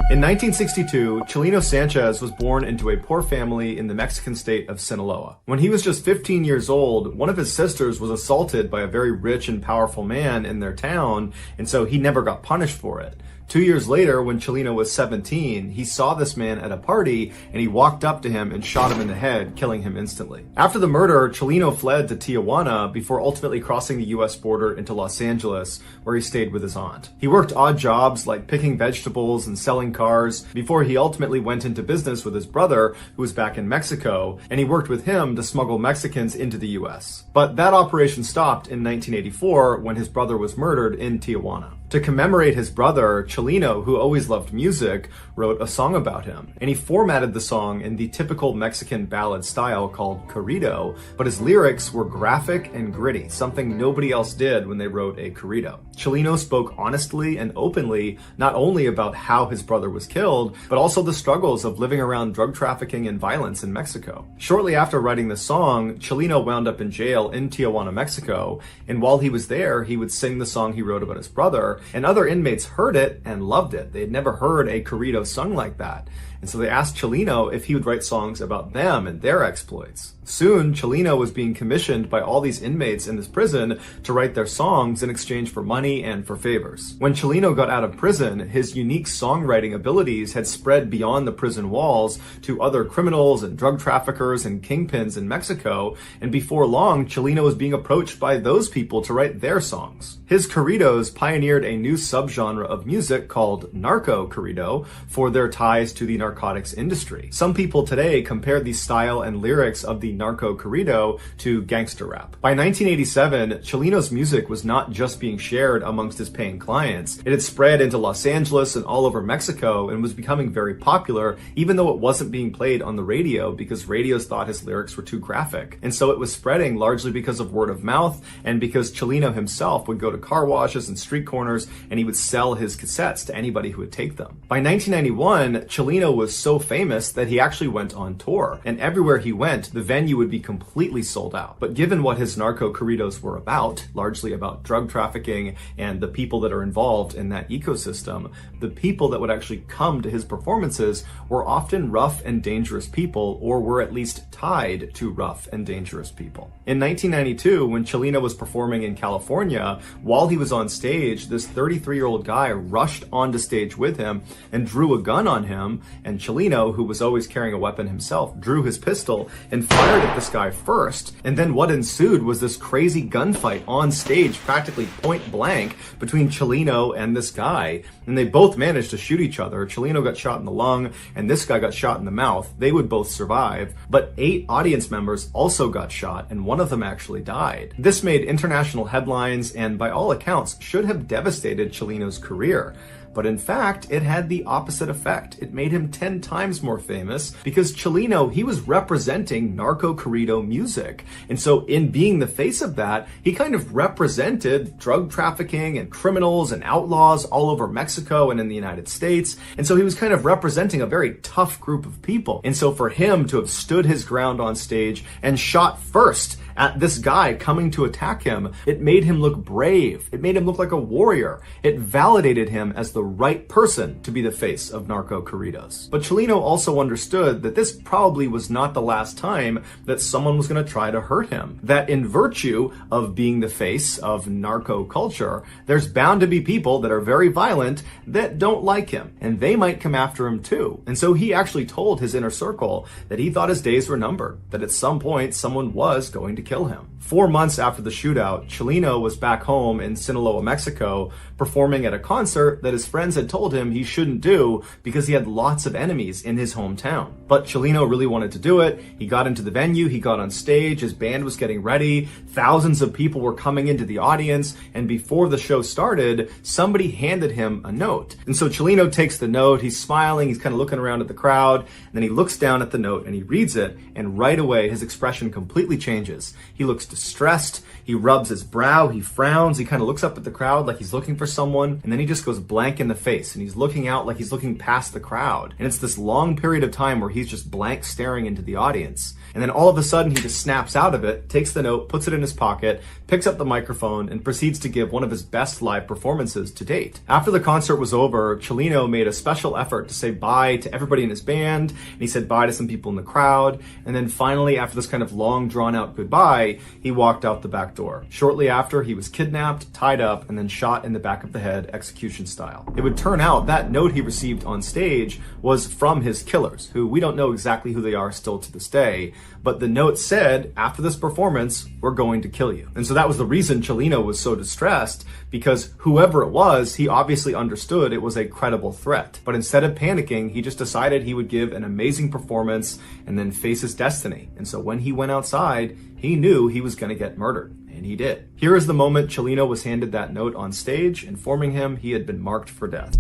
In 1962, Chileno Sanchez was born into a poor family in the Mexican state of Sinaloa. When he was just 15 years old, one of his sisters was assaulted by a very rich and powerful man in their town, and so he never got punished for it. 2 years later, when Chileno was 17, he saw this man at a party and he walked up to him and shot him in the head, killing him instantly. After the murder, Chileno fled to Tijuana before ultimately crossing the US border into Los Angeles, where he stayed with his aunt. He worked odd jobs like picking vegetables and selling cars before he ultimately went into business with his brother, who was back in Mexico, and he worked with him to smuggle Mexicans into the US. But that operation stopped in 1984 when his brother was murdered in Tijuana. To commemorate his brother, Chileno, who always loved music, wrote a song about him. And he formatted the song in the typical Mexican ballad style called corrido, but his lyrics were graphic and gritty, something nobody else did when they wrote a corrido. Chileno spoke honestly and openly, not only about how his brother was killed, but also the struggles of living around drug trafficking and violence in Mexico. Shortly after writing the song, Chileno wound up in jail in Tijuana, Mexico, and while he was there, he would sing the song he wrote about his brother, and other inmates heard it and loved it. They had never heard a corrido sung like that. And so they asked Chileno if he would write songs about them and their exploits. Soon, Chileno was being commissioned by all these inmates in this prison to write their songs in exchange for money and for favors. When Chileno got out of prison, his unique songwriting abilities had spread beyond the prison walls to other criminals and drug traffickers and kingpins in Mexico, and before long, Chileno was being approached by those people to write their songs. His corridos pioneered a new subgenre of music called narco corrido for their ties to the narcotics industry. Some people today compare the style and lyrics of the narco corrido to gangster rap. By 1987, Chileno's music was not just being shared amongst his paying clients. It had spread into Los Angeles and all over Mexico and was becoming very popular, even though it wasn't being played on the radio because radios thought his lyrics were too graphic. And so it was spreading largely because of word of mouth and because Chileno himself would go to car washes and street corners and he would sell his cassettes to anybody who would take them. By 1991, Chileno was so famous that he actually went on tour, and everywhere he went, the venue would be completely sold out. But given what his narco corridos were about, largely about drug trafficking and the people that are involved in that ecosystem, the people that would actually come to his performances were often rough and dangerous people, or were at least tied to rough and dangerous people. In 1992, when Chileno was performing in California, while he was on stage, this 33-year-old guy rushed onto stage with him and drew a gun on him, and Chileno, who was always carrying a weapon himself, drew his pistol and fired at this guy first. And then what ensued was this crazy gunfight on stage, practically point blank, between Chileno and this guy. And they both managed to shoot each other. Chileno got shot in the lung, and this guy got shot in the mouth. They would both survive, but 8 audience members also got shot, and one of them actually died. This made international headlines, and by all accounts, should have devastated Chileno's career. But in fact, it had the opposite effect. It made him 10 times more famous because Chileno, he was representing narco corrido music. And so in being the face of that, he kind of represented drug trafficking and criminals and outlaws all over Mexico and in the United States. And so he was kind of representing a very tough group of people. And so for him to have stood his ground on stage and shot first at this guy coming to attack him, it made him look brave. It made him look like a warrior. It validated him as the right person to be the face of narco corridos. But Chileno also understood that this probably was not the last time that someone was going to try to hurt him. That in virtue of being the face of narco culture, there's bound to be people that are very violent that don't like him, and they might come after him too. And so he actually told his inner circle that he thought his days were numbered, that at some point someone was going to kill him. 4 months after the shootout, Chileno was back home in Sinaloa, Mexico, performing at a concert that his friends had told him he shouldn't do because he had lots of enemies in his hometown. But Chileno really wanted to do it. He got into the venue, he got on stage, his band was getting ready, thousands of people were coming into the audience, and before the show started, somebody handed him a note. And so Chileno takes the note, he's smiling, he's kind of looking around at the crowd, and then he looks down at the note and he reads it, and right away his expression completely changes. He looks distressed, he rubs his brow, he frowns, he kind of looks up at the crowd like he's looking for someone, and then he just goes blank in the face, and he's looking out like he's looking past the crowd. And it's this long period of time where he's just blank staring into the audience. And then all of a sudden he just snaps out of it, takes the note, puts it in his pocket, picks up the microphone, and proceeds to give one of his best live performances to date. After the concert was over, Chileno made a special effort to say bye to everybody in his band, and he said bye to some people in the crowd, and then finally, after this kind of long drawn out goodbye, he walked out the back door. Shortly after, he was kidnapped, tied up, and then shot in the back of the head, execution style. It would turn out that note he received on stage was from his killers, who we don't know exactly who they are still to this day, but the note said, after this performance, we're going to kill you. And so that was the reason Chileno was so distressed, because whoever it was, he obviously understood it was a credible threat. But instead of panicking, he just decided he would give an amazing performance and then face his destiny. And so when he went outside, he knew he was going to get murdered. And he did. Here is the moment Chileno was handed that note on stage, informing him he had been marked for death.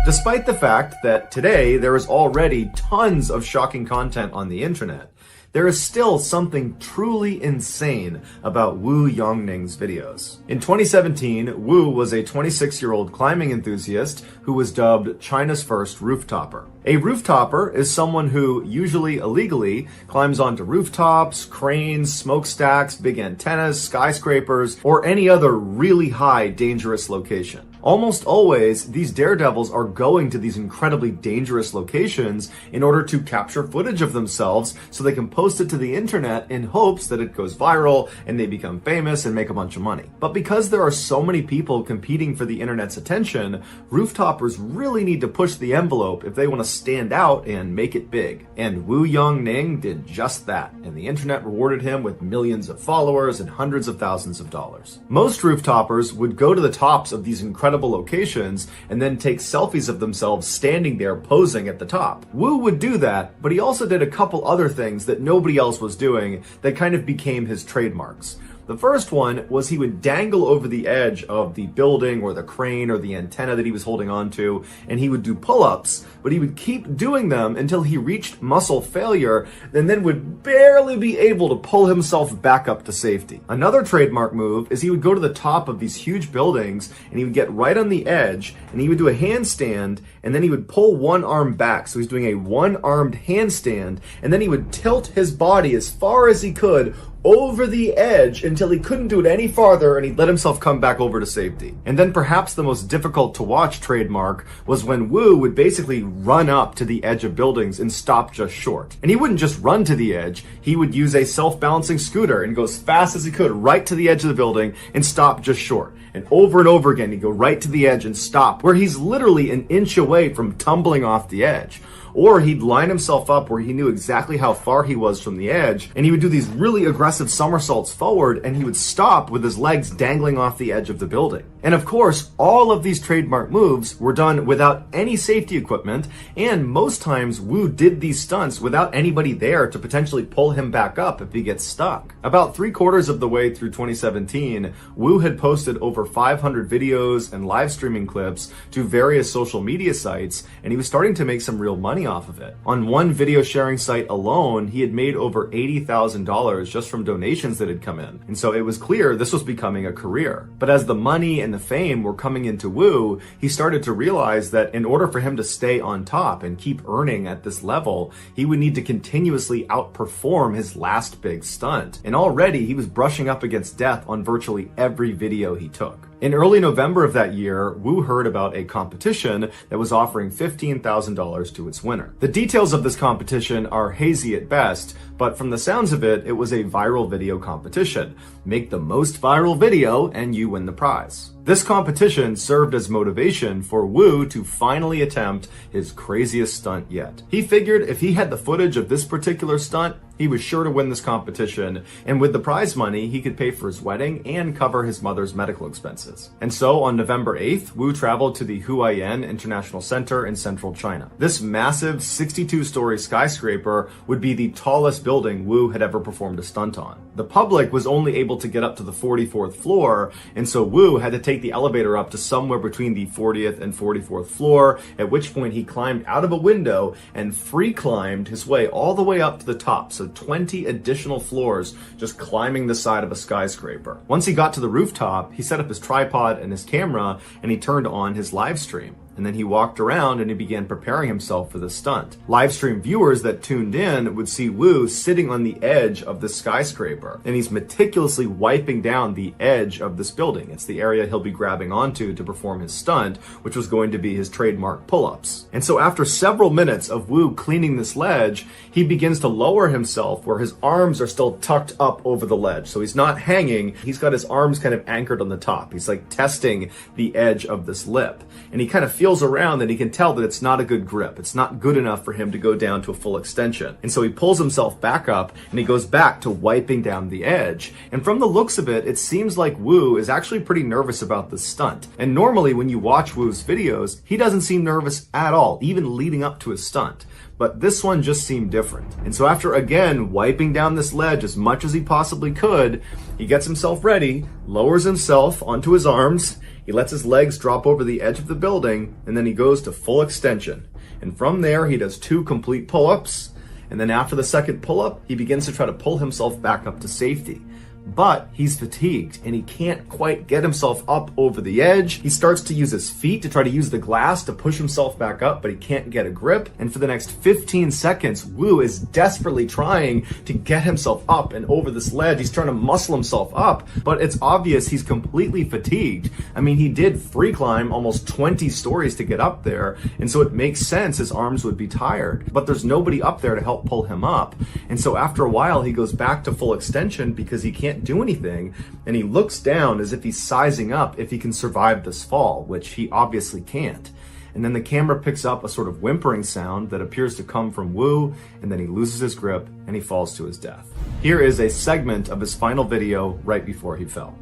Despite the fact that today there is already tons of shocking content on the internet, there is still something truly insane about Wu Yongning's videos. In 2017, Wu was a 26-year-old climbing enthusiast who was dubbed China's first rooftopper. A rooftopper is someone who, usually illegally, climbs onto rooftops, cranes, smokestacks, big antennas, skyscrapers, or any other really high, dangerous location. Almost always, these daredevils are going to these incredibly dangerous locations in order to capture footage of themselves so they can post it to the internet in hopes that it goes viral and they become famous and make a bunch of money. But because there are so many people competing for the internet's attention, rooftoppers really need to push the envelope if they want to stand out and make it big. And Wu Yongning did just that, and the internet rewarded him with millions of followers and hundreds of thousands of dollars. Most rooftoppers would go to the tops of these incredible locations and then take selfies of themselves standing there posing at the top. Wu would do that, but he also did a couple other things that nobody else was doing that kind of became his trademarks. The The first one was he would dangle over the edge of the building or the crane or the antenna that he was holding onto, and he would do pull-ups, but he would keep doing them until he reached muscle failure and then would barely be able to pull himself back up to safety. Another trademark move is he would go to the top of these huge buildings and he would get right on the edge and he would do a handstand, and then he would pull one arm back. So he's doing a one-armed handstand, and then he would tilt his body as far as he could over the edge until he couldn't do it any farther, and he'd let himself come back over to safety. And then perhaps the most difficult to watch trademark was when Wu would basically run up to the edge of buildings and stop just short. And he wouldn't just run to the edge, he would use a self-balancing scooter and go as fast as he could right to the edge of the building and stop just short. And over again, he'd go right to the edge and stop, where he's literally an inch away from tumbling off the edge. Or he'd line himself up where he knew exactly how far he was from the edge, and he would do these really aggressive somersaults forward, and he would stop with his legs dangling off the edge of the building. And of course, all of these trademark moves were done without any safety equipment, and most times Wu did these stunts without anybody there to potentially pull him back up if he gets stuck. About 3/4 of the way through 2017, Wu had posted over 500 videos and live streaming clips to various social media sites, and he was starting to make some real money off of it. On one video sharing site alone, he had made over $80,000 just from donations that had come in. And so it was clear this was becoming a career. But as the money and the fame were coming into Wu, he started to realize that in order for him to stay on top and keep earning at this level, he would need to continuously outperform his last big stunt. And already he was brushing up against death on virtually every video he took. In early November of that year, Wu heard about a competition that was offering $15,000 to its winner. The details of this competition are hazy at best, but from the sounds of it, it was a viral video competition. Make the most viral video and you win the prize. This competition served as motivation for Wu to finally attempt his craziest stunt yet. He figured if he had the footage of this particular stunt, he was sure to win this competition, and with the prize money, he could pay for his wedding and cover his mother's medical expenses. And so on November 8th, Wu traveled to the Huayan International Center in central China. This massive 62-story skyscraper would be the tallest building Wu had ever performed a stunt on. The public was only able to get up to the 44th floor, and so Wu had to take the elevator up to somewhere between the 40th and 44th floor, at which point he climbed out of a window and free climbed his way all the way up to the top, so 20 additional floors just climbing the side of a skyscraper. Once he got to the rooftop, he set up his tripod and his camera, and he turned on his live stream. And then he walked around and he began preparing himself for the stunt. Live stream viewers that tuned in would see Wu sitting on the edge of the skyscraper, and he's meticulously wiping down the edge of this building. It's the area he'll be grabbing onto to perform his stunt, which was going to be his trademark pull-ups. And so after several minutes of Wu cleaning this ledge, he begins to lower himself where his arms are still tucked up over the ledge. So he's not hanging, he's got his arms kind of anchored on the top. He's like testing the edge of this lip. And he kind of feels around and he can tell that it's not a good grip. It's not good enough for him to go down to a full extension. And so he pulls himself back up and he goes back to wiping down the edge. And from the looks of it, it seems like Wu is actually pretty nervous about this stunt. And normally when you watch Wu's videos, he doesn't seem nervous at all, even leading up to his stunt. But this one just seemed different. And so after again wiping down this ledge as much as he possibly could, he gets himself ready, lowers himself onto his arms, he lets his legs drop over the edge of the building, and then he goes to full extension. And from there, he does 2 complete pull-ups, and then after the second pull-up, he begins to try to pull himself back up to safety. But he's fatigued and he can't quite get himself up over the edge. He starts to use his feet to try to use the glass to push himself back up, but he can't get a grip. And for the next 15 seconds, Wu is desperately trying to get himself up and over this ledge. He's trying to muscle himself up, but it's obvious he's completely fatigued. I mean, he did free climb almost 20 stories to get up there, and so it makes sense his arms would be tired. But there's nobody up there to help pull him up. And so after a while, he goes back to full extension because he can't do anything, and he looks down as if he's sizing up if he can survive this fall, which he obviously can't. And then the camera picks up a sort of whimpering sound that appears to come from Wu, and then he loses his grip and he falls to his death. Here is a segment of his final video right before he fell.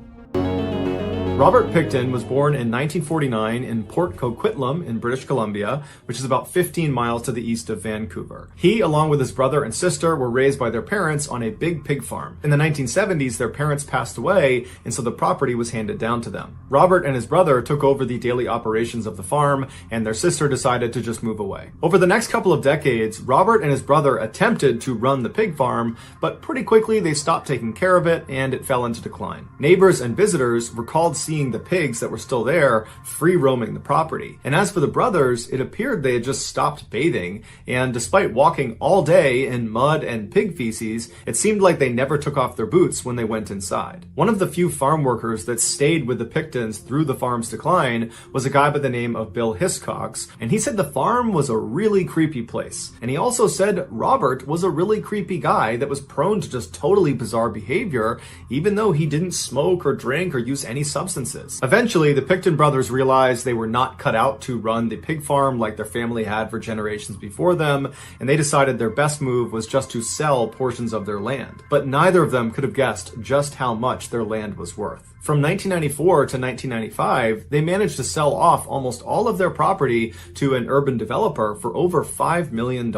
Robert Picton was born in 1949 in Port Coquitlam in British Columbia, which is about 15 miles to the east of Vancouver. He, along with his brother and sister, were raised by their parents on a big pig farm. In the 1970s, their parents passed away, and so the property was handed down to them. Robert and his brother took over the daily operations of the farm, and their sister decided to just move away. Over the next couple of decades, Robert and his brother attempted to run the pig farm, but pretty quickly they stopped taking care of it, and it fell into decline. Neighbors and visitors recalled seeing the pigs that were still there free roaming the property. And as for the brothers, it appeared they had just stopped bathing, and despite walking all day in mud and pig feces, it seemed like they never took off their boots when they went inside. One of the few farm workers that stayed with the Pictons through the farm's decline was a guy by the name of Bill Hiscox, and he said the farm was a really creepy place. And he also said Robert was a really creepy guy that was prone to just totally bizarre behavior, even though he didn't smoke or drink or use any substances. Eventually, the Picton brothers realized they were not cut out to run the pig farm like their family had for generations before them, and they decided their best move was just to sell portions of their land. But neither of them could have guessed just how much their land was worth. From 1994 to 1995, they managed to sell off almost all of their property to an urban developer for over $5 million.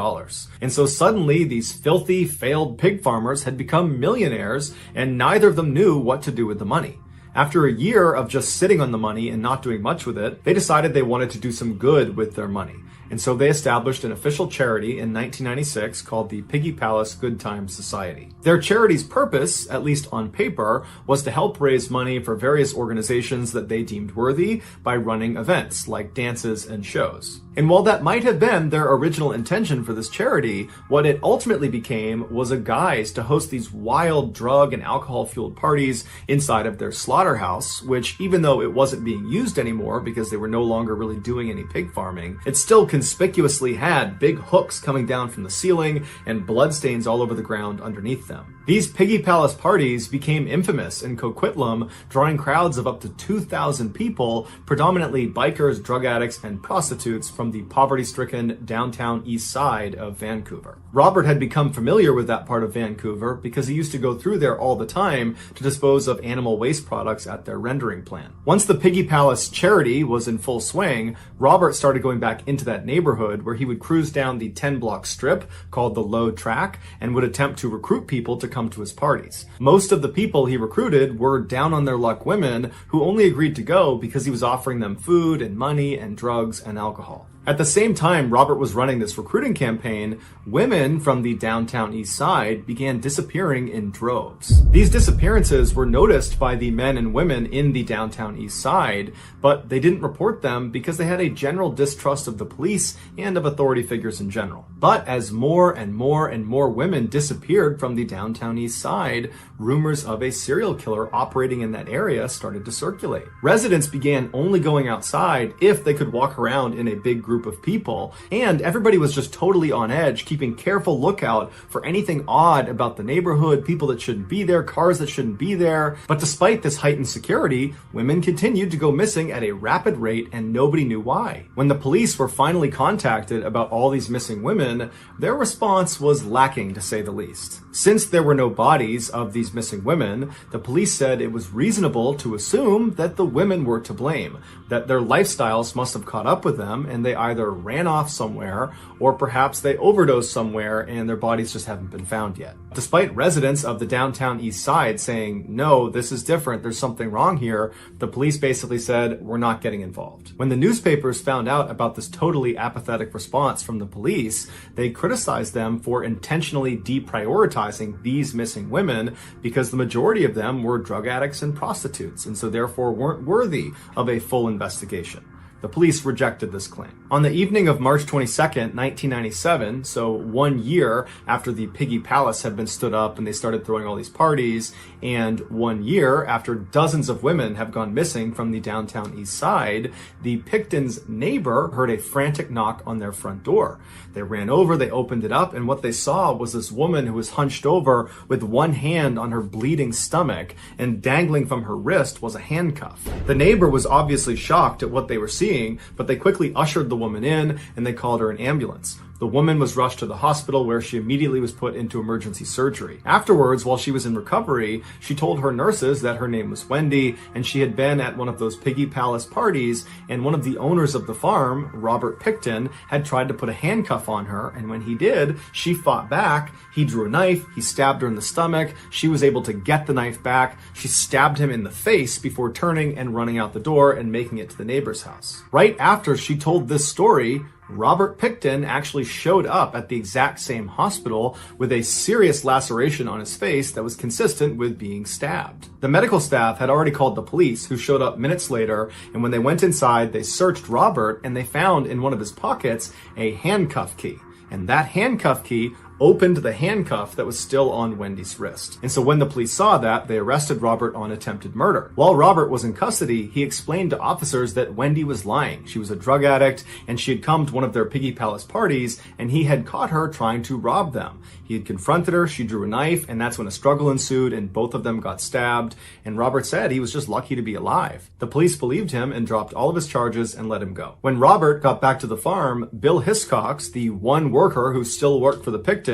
And so suddenly, these filthy, failed pig farmers had become millionaires, and neither of them knew what to do with the money. After a year of just sitting on the money and not doing much with it, they decided they wanted to do some good with their money. And so they established an official charity in 1996 called the Piggy Palace Good Times Society. Their charity's purpose, at least on paper, was to help raise money for various organizations that they deemed worthy by running events like dances and shows. And while that might have been their original intention for this charity, what it ultimately became was a guise to host these wild drug and alcohol-fueled parties inside of their slaughterhouse, which, even though it wasn't being used anymore because they were no longer really doing any pig farming, it still conspicuously had big hooks coming down from the ceiling and bloodstains all over the ground underneath them. These Piggy Palace parties became infamous in Coquitlam, drawing crowds of up to 2,000 people, predominantly bikers, drug addicts, and prostitutes from the poverty-stricken downtown east side of Vancouver. Robert had become familiar with that part of Vancouver because he used to go through there all the time to dispose of animal waste products at their rendering plant. Once the Piggy Palace charity was in full swing, Robert started going back into that neighborhood where he would cruise down the 10-block strip called the Load Track and would attempt to recruit people to come to his parties. Most of the people he recruited were down on their luck women who only agreed to go because he was offering them food and money and drugs and alcohol. At the same time Robert was running this recruiting campaign, women from the downtown east side began disappearing in droves. These disappearances were noticed by the men and women in the downtown east side, but they didn't report them because they had a general distrust of the police and of authority figures in general. But as more and more and more women disappeared from the downtown east side, rumors of a serial killer operating in that area started to circulate. Residents began only going outside if they could walk around in a big group of people, and everybody was just totally on edge, keeping careful lookout for anything odd about the neighborhood, people that shouldn't be there, cars that shouldn't be there. But despite this heightened security, women continued to go missing at a rapid rate, and nobody knew why. When the police were finally contacted about all these missing women, their response was lacking, to say the least. Since there were no bodies of these missing women, the police said it was reasonable to assume that the women were to blame, that their lifestyles must have caught up with them and they either ran off somewhere or perhaps they overdosed somewhere and their bodies just haven't been found yet. Despite residents of the downtown east side saying, no, this is different, there's something wrong here, the police basically said, we're not getting involved. When the newspapers found out about this totally apathetic response from the police, they criticized them for intentionally deprioritizing these missing women because the majority of them were drug addicts and prostitutes, and so therefore weren't worthy of a full investigation. The police rejected this claim. On the evening of March 22nd, 1997, so 1 year after the Piggy Palace had been stood up and they started throwing all these parties, and 1 year after dozens of women have gone missing from the downtown east side, the Pictons' neighbor heard a frantic knock on their front door. They ran over, they opened it up, and what they saw was this woman who was hunched over with one hand on her bleeding stomach, and dangling from her wrist was a handcuff. The neighbor was obviously shocked at what they were seeing, but they quickly ushered the woman in and they called her an ambulance. The woman was rushed to the hospital where she immediately was put into emergency surgery. Afterwards, while she was in recovery, she told her nurses that her name was Wendy and she had been at one of those Piggy Palace parties, and one of the owners of the farm, Robert Picton, had tried to put a handcuff on her, and when he did, she fought back. He drew a knife, he stabbed her in the stomach, she was able to get the knife back, she stabbed him in the face before turning and running out the door and making it to the neighbor's house. Right after she told this story, Robert Picton actually showed up at the exact same hospital with a serious laceration on his face that was consistent with being stabbed. The medical staff had already called the police, who showed up minutes later, and when they went inside, they searched Robert and they found in one of his pockets a handcuff key. And that handcuff key opened the handcuff that was still on Wendy's wrist. And so when the police saw that, they arrested Robert on attempted murder. While Robert was in custody, he explained to officers that Wendy was lying. She was a drug addict, and she had come to one of their Piggy Palace parties, and he had caught her trying to rob them. He had confronted her, she drew a knife, and that's when a struggle ensued, and both of them got stabbed. And Robert said he was just lucky to be alive. The police believed him and dropped all of his charges and let him go. When Robert got back to the farm, Bill Hiscox, the one worker who still worked for the Pictons,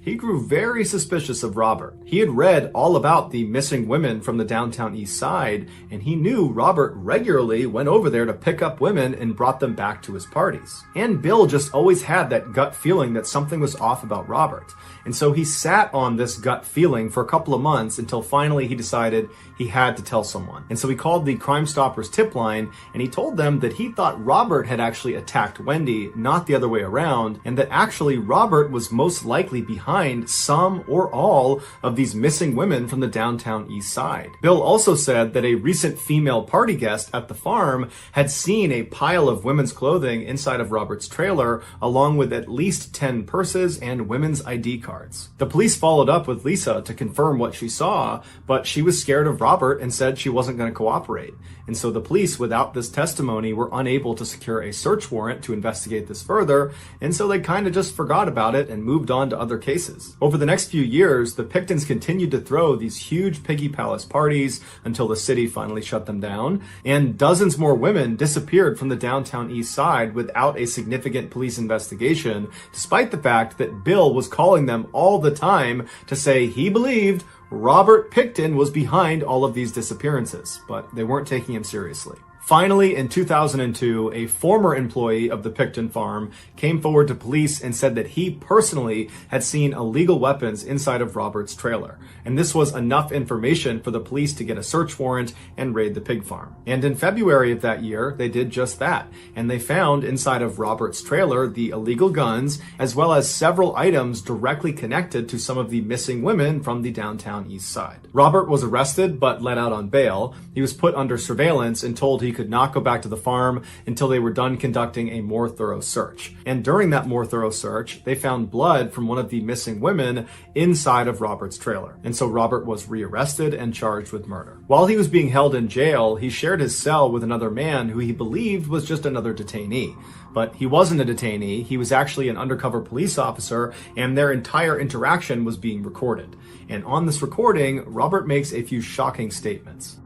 he grew very suspicious of Robert. He had read all about the missing women from the downtown east side, and he knew Robert regularly went over there to pick up women and brought them back to his parties. And Bill just always had that gut feeling that something was off about Robert. And so he sat on this gut feeling for a couple of months until finally he decided he had to tell someone. And so he called the Crime Stoppers tip line, and he told them that he thought Robert had actually attacked Wendy, not the other way around, and that actually Robert was most likely behind some or all of these missing women from the downtown east side. Bill also said that a recent female party guest at the farm had seen a pile of women's clothing inside of Robert's trailer, along with at least 10 purses and women's ID cards. The police followed up with Lisa to confirm what she saw, but she was scared of Robert and said she wasn't going to cooperate. And so the police, without this testimony, were unable to secure a search warrant to investigate this further, and so they kind of just forgot about it and moved on to other cases. Over the next few years, the Pictons continued to throw these huge Piggy Palace parties until the city finally shut them down, and dozens more women disappeared from the downtown east side without a significant police investigation, despite the fact that Bill was calling them all the time to say he believed Robert Picton was behind all of these disappearances, but they weren't taking him seriously. Finally, in 2002, a former employee of the Picton farm came forward to police and said that he personally had seen illegal weapons inside of Robert's trailer. And this was enough information for the police to get a search warrant and raid the pig farm. And in February of that year, they did just that. And they found inside of Robert's trailer the illegal guns, as well as several items directly connected to some of the missing women from the downtown east side. Robert was arrested, but let out on bail. He was put under surveillance and told he could not go back to the farm until they were done conducting a more thorough search. And during that more thorough search, they found blood from one of the missing women inside of Robert's trailer. And so Robert was rearrested and charged with murder. While he was being held in jail, he shared his cell with another man who he believed was just another detainee. But he wasn't a detainee, he was actually an undercover police officer, and their entire interaction was being recorded. And on this recording, Robert makes a few shocking statements.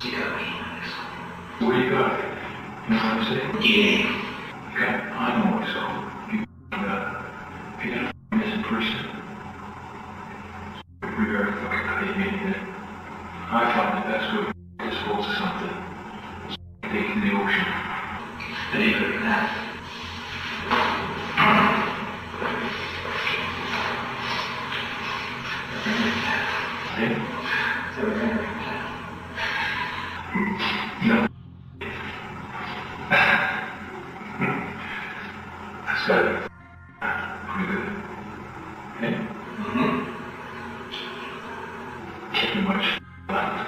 You got me on this. What do you got? You know what I'm saying? Yeah. You got, I know what's up. You got a missing person. We very fucking how you made it. I found the best way to dispose of something. Take it in the ocean. Any better than that? No. That's good. Pretty good. Okay? Too much left.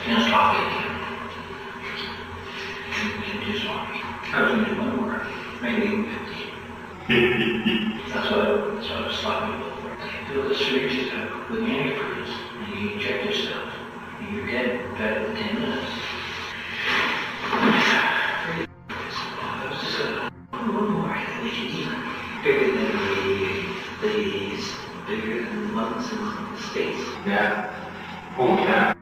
It's sloppy. It's sloppy. I was going to do one more. Maybe even 50. That's what I was sloppy. Feel the syringes out with the antifreeze, and you check yourself, and you're dead better than 10 minutes. That was just one more that we can even bigger than the ladies, bigger than the ones in the States. Yeah. Oh, yeah.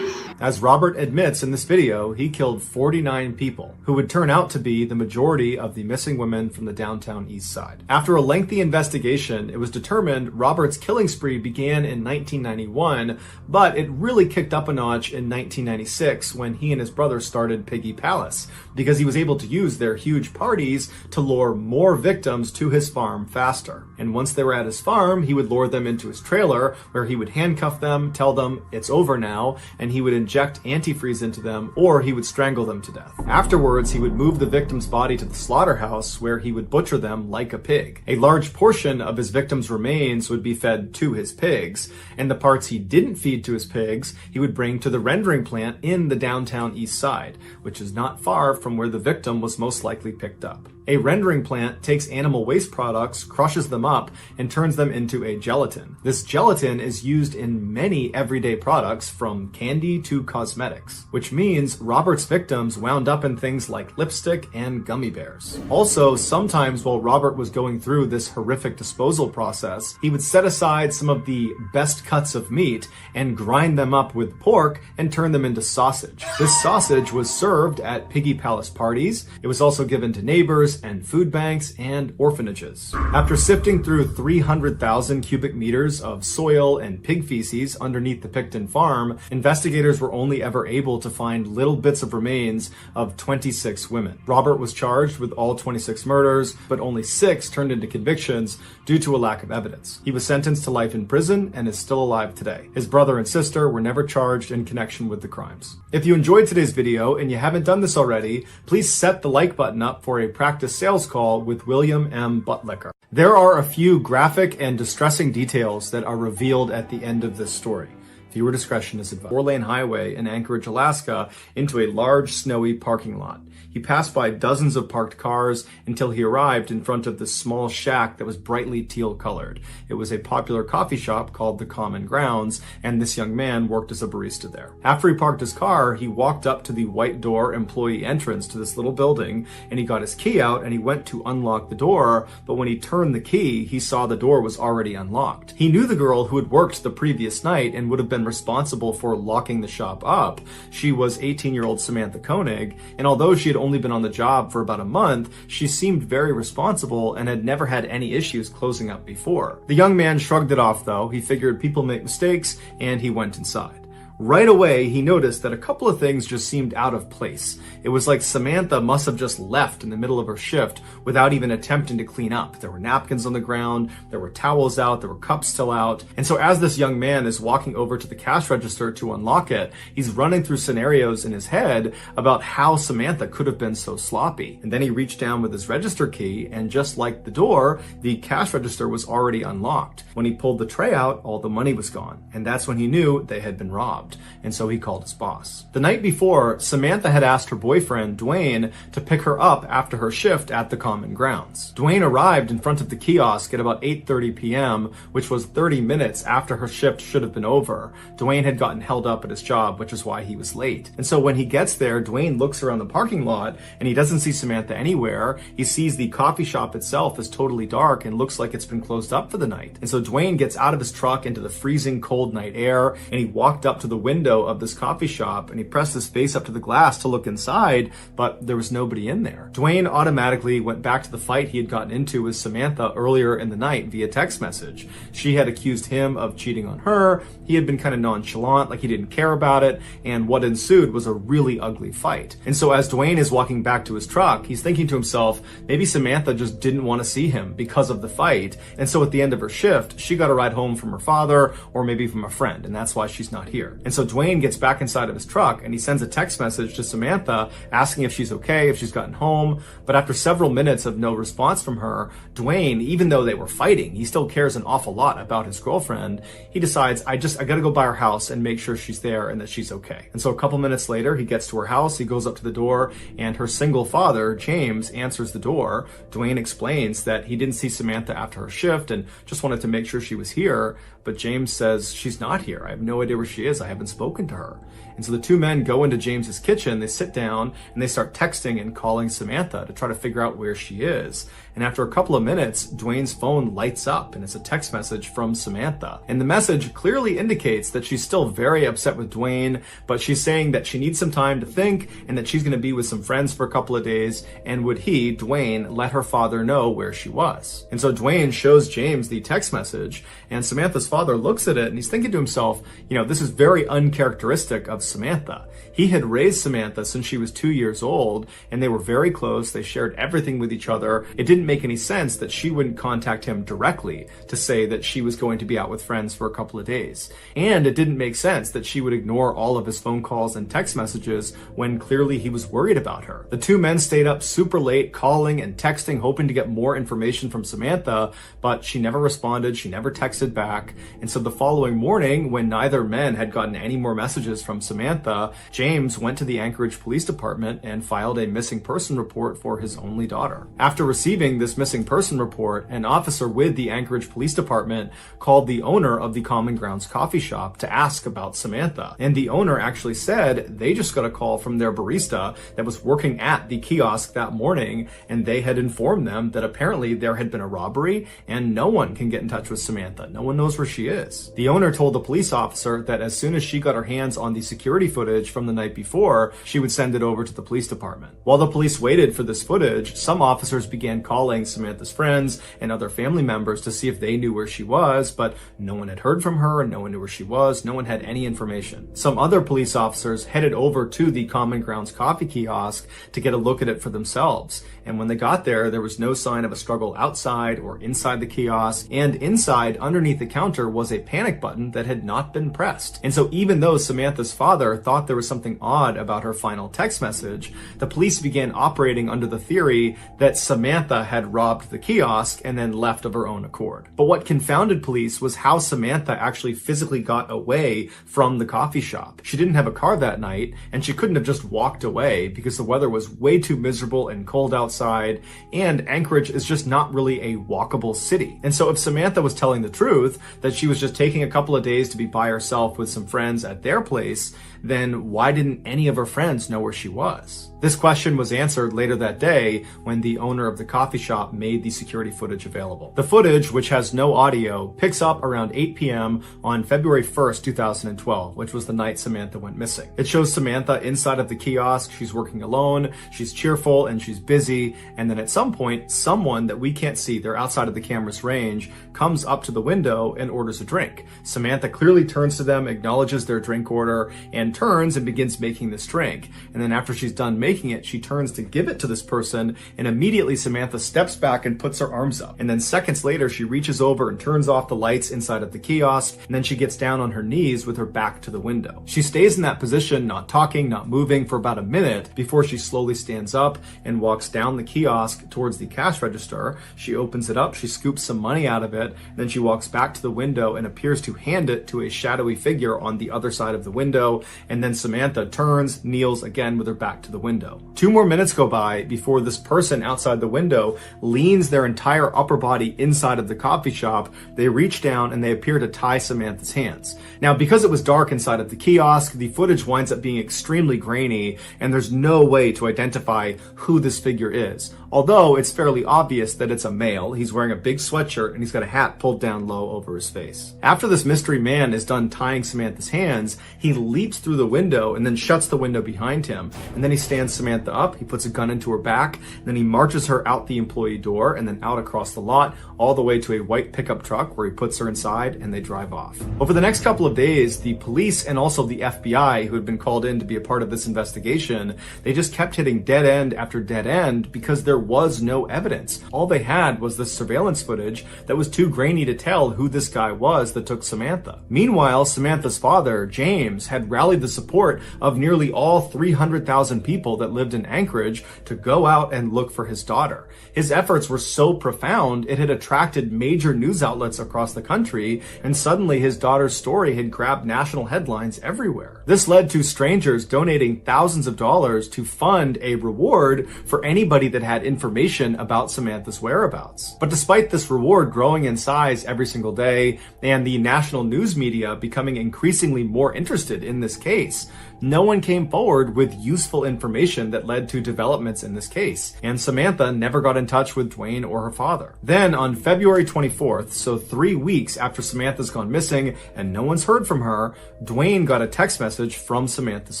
As Robert admits in this video, he killed 49 people, who would turn out to be the majority of the missing women from the downtown east side. After a lengthy investigation, it was determined Robert's killing spree began in 1991, but it really kicked up a notch in 1996 when he and his brother started Piggy Palace, because he was able to use their huge parties to lure more victims to his farm faster. And once they were at his farm, he would lure them into his trailer, where he would handcuff them, tell them it's over now, and he would inject antifreeze into them, or he would strangle them to death. Afterwards, he would move the victim's body to the slaughterhouse, where he would butcher them like a pig. A large portion of his victim's remains would be fed to his pigs, and the parts he didn't feed to his pigs, he would bring to the rendering plant in the downtown east side, which is not far from where the victim was most likely picked up. A rendering plant takes animal waste products, crushes them up, and turns them into a gelatin. This gelatin is used in many everyday products, from candy to cosmetics, which means Robert's victims wound up in things like lipstick and gummy bears. Also, sometimes while Robert was going through this horrific disposal process, he would set aside some of the best cuts of meat and grind them up with pork and turn them into sausage. This sausage was served at Piggy Palace parties. It was also given to neighbors and food banks and orphanages. After sifting through 300,000 cubic meters of soil and pig feces underneath the Picton farm, investigators were only ever able to find little bits of remains of 26 women. Robert was charged with all 26 murders, but only 6 turned into convictions due to a lack of evidence. He was sentenced to life in prison and is still alive today. His brother and sister were never charged in connection with the crimes. If you enjoyed today's video and you haven't done this already, please set the like button up for a practice sales call with William M. Buttlicker. There are a few graphic and distressing details that are revealed at the end of this story. Viewer discretion is advised. 4-lane highway in Anchorage, Alaska, into a large snowy parking lot. He passed by dozens of parked cars until he arrived in front of this small shack that was brightly teal colored. It was a popular coffee shop called the Common Grounds, and this young man worked as a barista there. After he parked his car, he walked up to the white door employee entrance to this little building, and he got his key out and he went to unlock the door, but when he turned the key, he saw the door was already unlocked. He knew the girl who had worked the previous night and would have been responsible for locking the shop up. She was 18-year-old Samantha Koenig, and although she had only been on the job for about a month, she seemed very responsible and had never had any issues closing up before. The young man shrugged it off though. He figured people make mistakes, and he went inside. Right away, he noticed that a couple of things just seemed out of place. It was like Samantha must have just left in the middle of her shift without even attempting to clean up. There were napkins on the ground, there were towels out, there were cups still out. And so as this young man is walking over to the cash register to unlock it, he's running through scenarios in his head about how Samantha could have been so sloppy. And then he reached down with his register key, and just like the door, the cash register was already unlocked. When he pulled the tray out, all the money was gone. And that's when he knew they had been robbed. And so he called his boss. The night before, Samantha had asked her boyfriend, Dwayne, to pick her up after her shift at the Common Grounds. Dwayne arrived in front of the kiosk at about 8:30 p.m., which was 30 minutes after her shift should have been over. Dwayne had gotten held up at his job, which is why he was late. And so when he gets there, Dwayne looks around the parking lot and he doesn't see Samantha anywhere. He sees the coffee shop itself is totally dark and looks like it's been closed up for the night. And so Dwayne gets out of his truck into the freezing cold night air, and he walked up to the window of this coffee shop and he pressed his face up to the glass to look inside, but there was nobody in there. Dwayne automatically went back to the fight he had gotten into with Samantha earlier in the night via text message. She had accused him of cheating on her. He had been kind of nonchalant, like he didn't care about it, and what ensued was a really ugly fight. And so as Dwayne is walking back to his truck, he's thinking to himself, maybe Samantha just didn't want to see him because of the fight, and so at the end of her shift, she got a ride home from her father or maybe from a friend, and that's why she's not here. And so Dwayne gets back inside of his truck and he sends a text message to Samantha asking if she's okay, if she's gotten home. But after several minutes of no response from her, Dwayne, even though they were fighting, he still cares an awful lot about his girlfriend. He decides, I gotta go by her house and make sure she's there and that she's okay. And so a couple minutes later, he gets to her house, he goes up to the door, and her single father, James, answers the door. Dwayne explains that he didn't see Samantha after her shift and just wanted to make sure she was here. But James says, she's not here. I have no idea where she is. I haven't spoken to her. And so the two men go into James's kitchen, they sit down, and they start texting and calling Samantha to try to figure out where she is. And after a couple of minutes, Dwayne's phone lights up, and it's a text message from Samantha. And the message clearly indicates that she's still very upset with Dwayne, but she's saying that she needs some time to think and that she's going to be with some friends for a couple of days, and would he, Dwayne, let her father know where she was. And so Dwayne shows James the text message, and Samantha's father looks at it, and he's thinking to himself, this is very uncharacteristic of Samantha. He had raised Samantha since she was 2 years old, and they were very close. They shared everything with each other. It didn't make any sense that she wouldn't contact him directly to say that she was going to be out with friends for a couple of days. And it didn't make sense that she would ignore all of his phone calls and text messages when clearly he was worried about her. The two men stayed up super late, calling and texting, hoping to get more information from Samantha, but she never responded. She never texted back. And so the following morning, when neither men had gotten any more messages from Samantha, James went to the Anchorage Police Department and filed a missing person report for his only daughter. After receiving this missing person report, an officer with the Anchorage Police Department called the owner of the Common Grounds coffee shop to ask about Samantha. And the owner actually said they just got a call from their barista that was working at the kiosk that morning, and they had informed them that apparently there had been a robbery and no one can get in touch with Samantha. No one knows where she is. The owner told the police officer that as soon as she got her hands on the security footage from the night before, she would send it over to the police department. While the police waited for this footage, some officers began calling Samantha's friends and other family members to see if they knew where she was, but no one had heard from her, no one knew where she was, no one had any information. Some other police officers headed over to the Common Grounds coffee kiosk to get a look at it for themselves. And when they got there was no sign of a struggle outside or inside the kiosk, and inside, underneath the counter, was a panic button that had not been pressed. And so even though Samantha's father thought there was something odd about her final text message, the police began operating under the theory that Samantha had robbed the kiosk and then left of her own accord. But what confounded police was how Samantha actually physically got away from the coffee shop. She didn't have a car that night, and she couldn't have just walked away because the weather was way too miserable and cold outside, and Anchorage is just not really a walkable city. And so if Samantha was telling the truth, that she was just taking a couple of days to be by herself with some friends at their place, then why didn't any of her friends know where she was? This question was answered later that day when the owner of the coffee shop made the security footage available. The footage, which has no audio, picks up around 8 p.m. on February 1st, 2012, which was the night Samantha went missing. It shows Samantha inside of the kiosk. She's working alone, she's cheerful, and she's busy. And then at some point, someone that we can't see, they're outside of the camera's range, comes up to the window and orders a drink. Samantha clearly turns to them, acknowledges their drink order, and turns and begins making this drink. And then after she's done making it, she turns to give it to this person, and immediately Samantha steps back and puts her arms up. And then seconds later, she reaches over and turns off the lights inside of the kiosk, and then she gets down on her knees with her back to the window. She stays in that position, not talking, not moving, for about a minute before she slowly stands up and walks down the kiosk towards the cash register. She opens it up, she scoops some money out of it, and then she walks back to the window and appears to hand it to a shadowy figure on the other side of the window. And then Samantha turns, kneels again with her back to the window. 2 more minutes go by before this person outside the window leans their entire upper body inside of the coffee shop. They reach down and they appear to tie Samantha's hands. Now, because it was dark inside of the kiosk, the footage winds up being extremely grainy, and there's no way to identify who this figure is. Although it's fairly obvious that it's a male. He's wearing a big sweatshirt and he's got a hat pulled down low over his face. After this mystery man is done tying Samantha's hands, he leaps through the window and then shuts the window behind him. And then he stands Samantha up, he puts a gun into her back, and then he marches her out the employee door and then out across the lot, all the way to a white pickup truck where he puts her inside and they drive off. Over the next couple of days, the police and also the FBI, who had been called in to be a part of this investigation, they just kept hitting dead end after dead end because there was no evidence. All they had was this surveillance footage that was too grainy to tell who this guy was that took Samantha. Meanwhile, Samantha's father, James, had rallied the support of nearly all 300,000 people that lived in Anchorage to go out and look for his daughter. His efforts were so profound, it had attracted major news outlets across the country, and suddenly his daughter's story had grabbed national headlines everywhere. This led to strangers donating thousands of dollars to fund a reward for anybody that had information about Samantha's whereabouts. But despite this reward growing in size every single day and the national news media becoming increasingly more interested in this case, no one came forward with useful information that led to developments in this case, and Samantha never got in touch with Dwayne or her father. Then on February 24th, so 3 weeks after Samantha's gone missing and no one's heard from her, Dwayne got a text message from Samantha's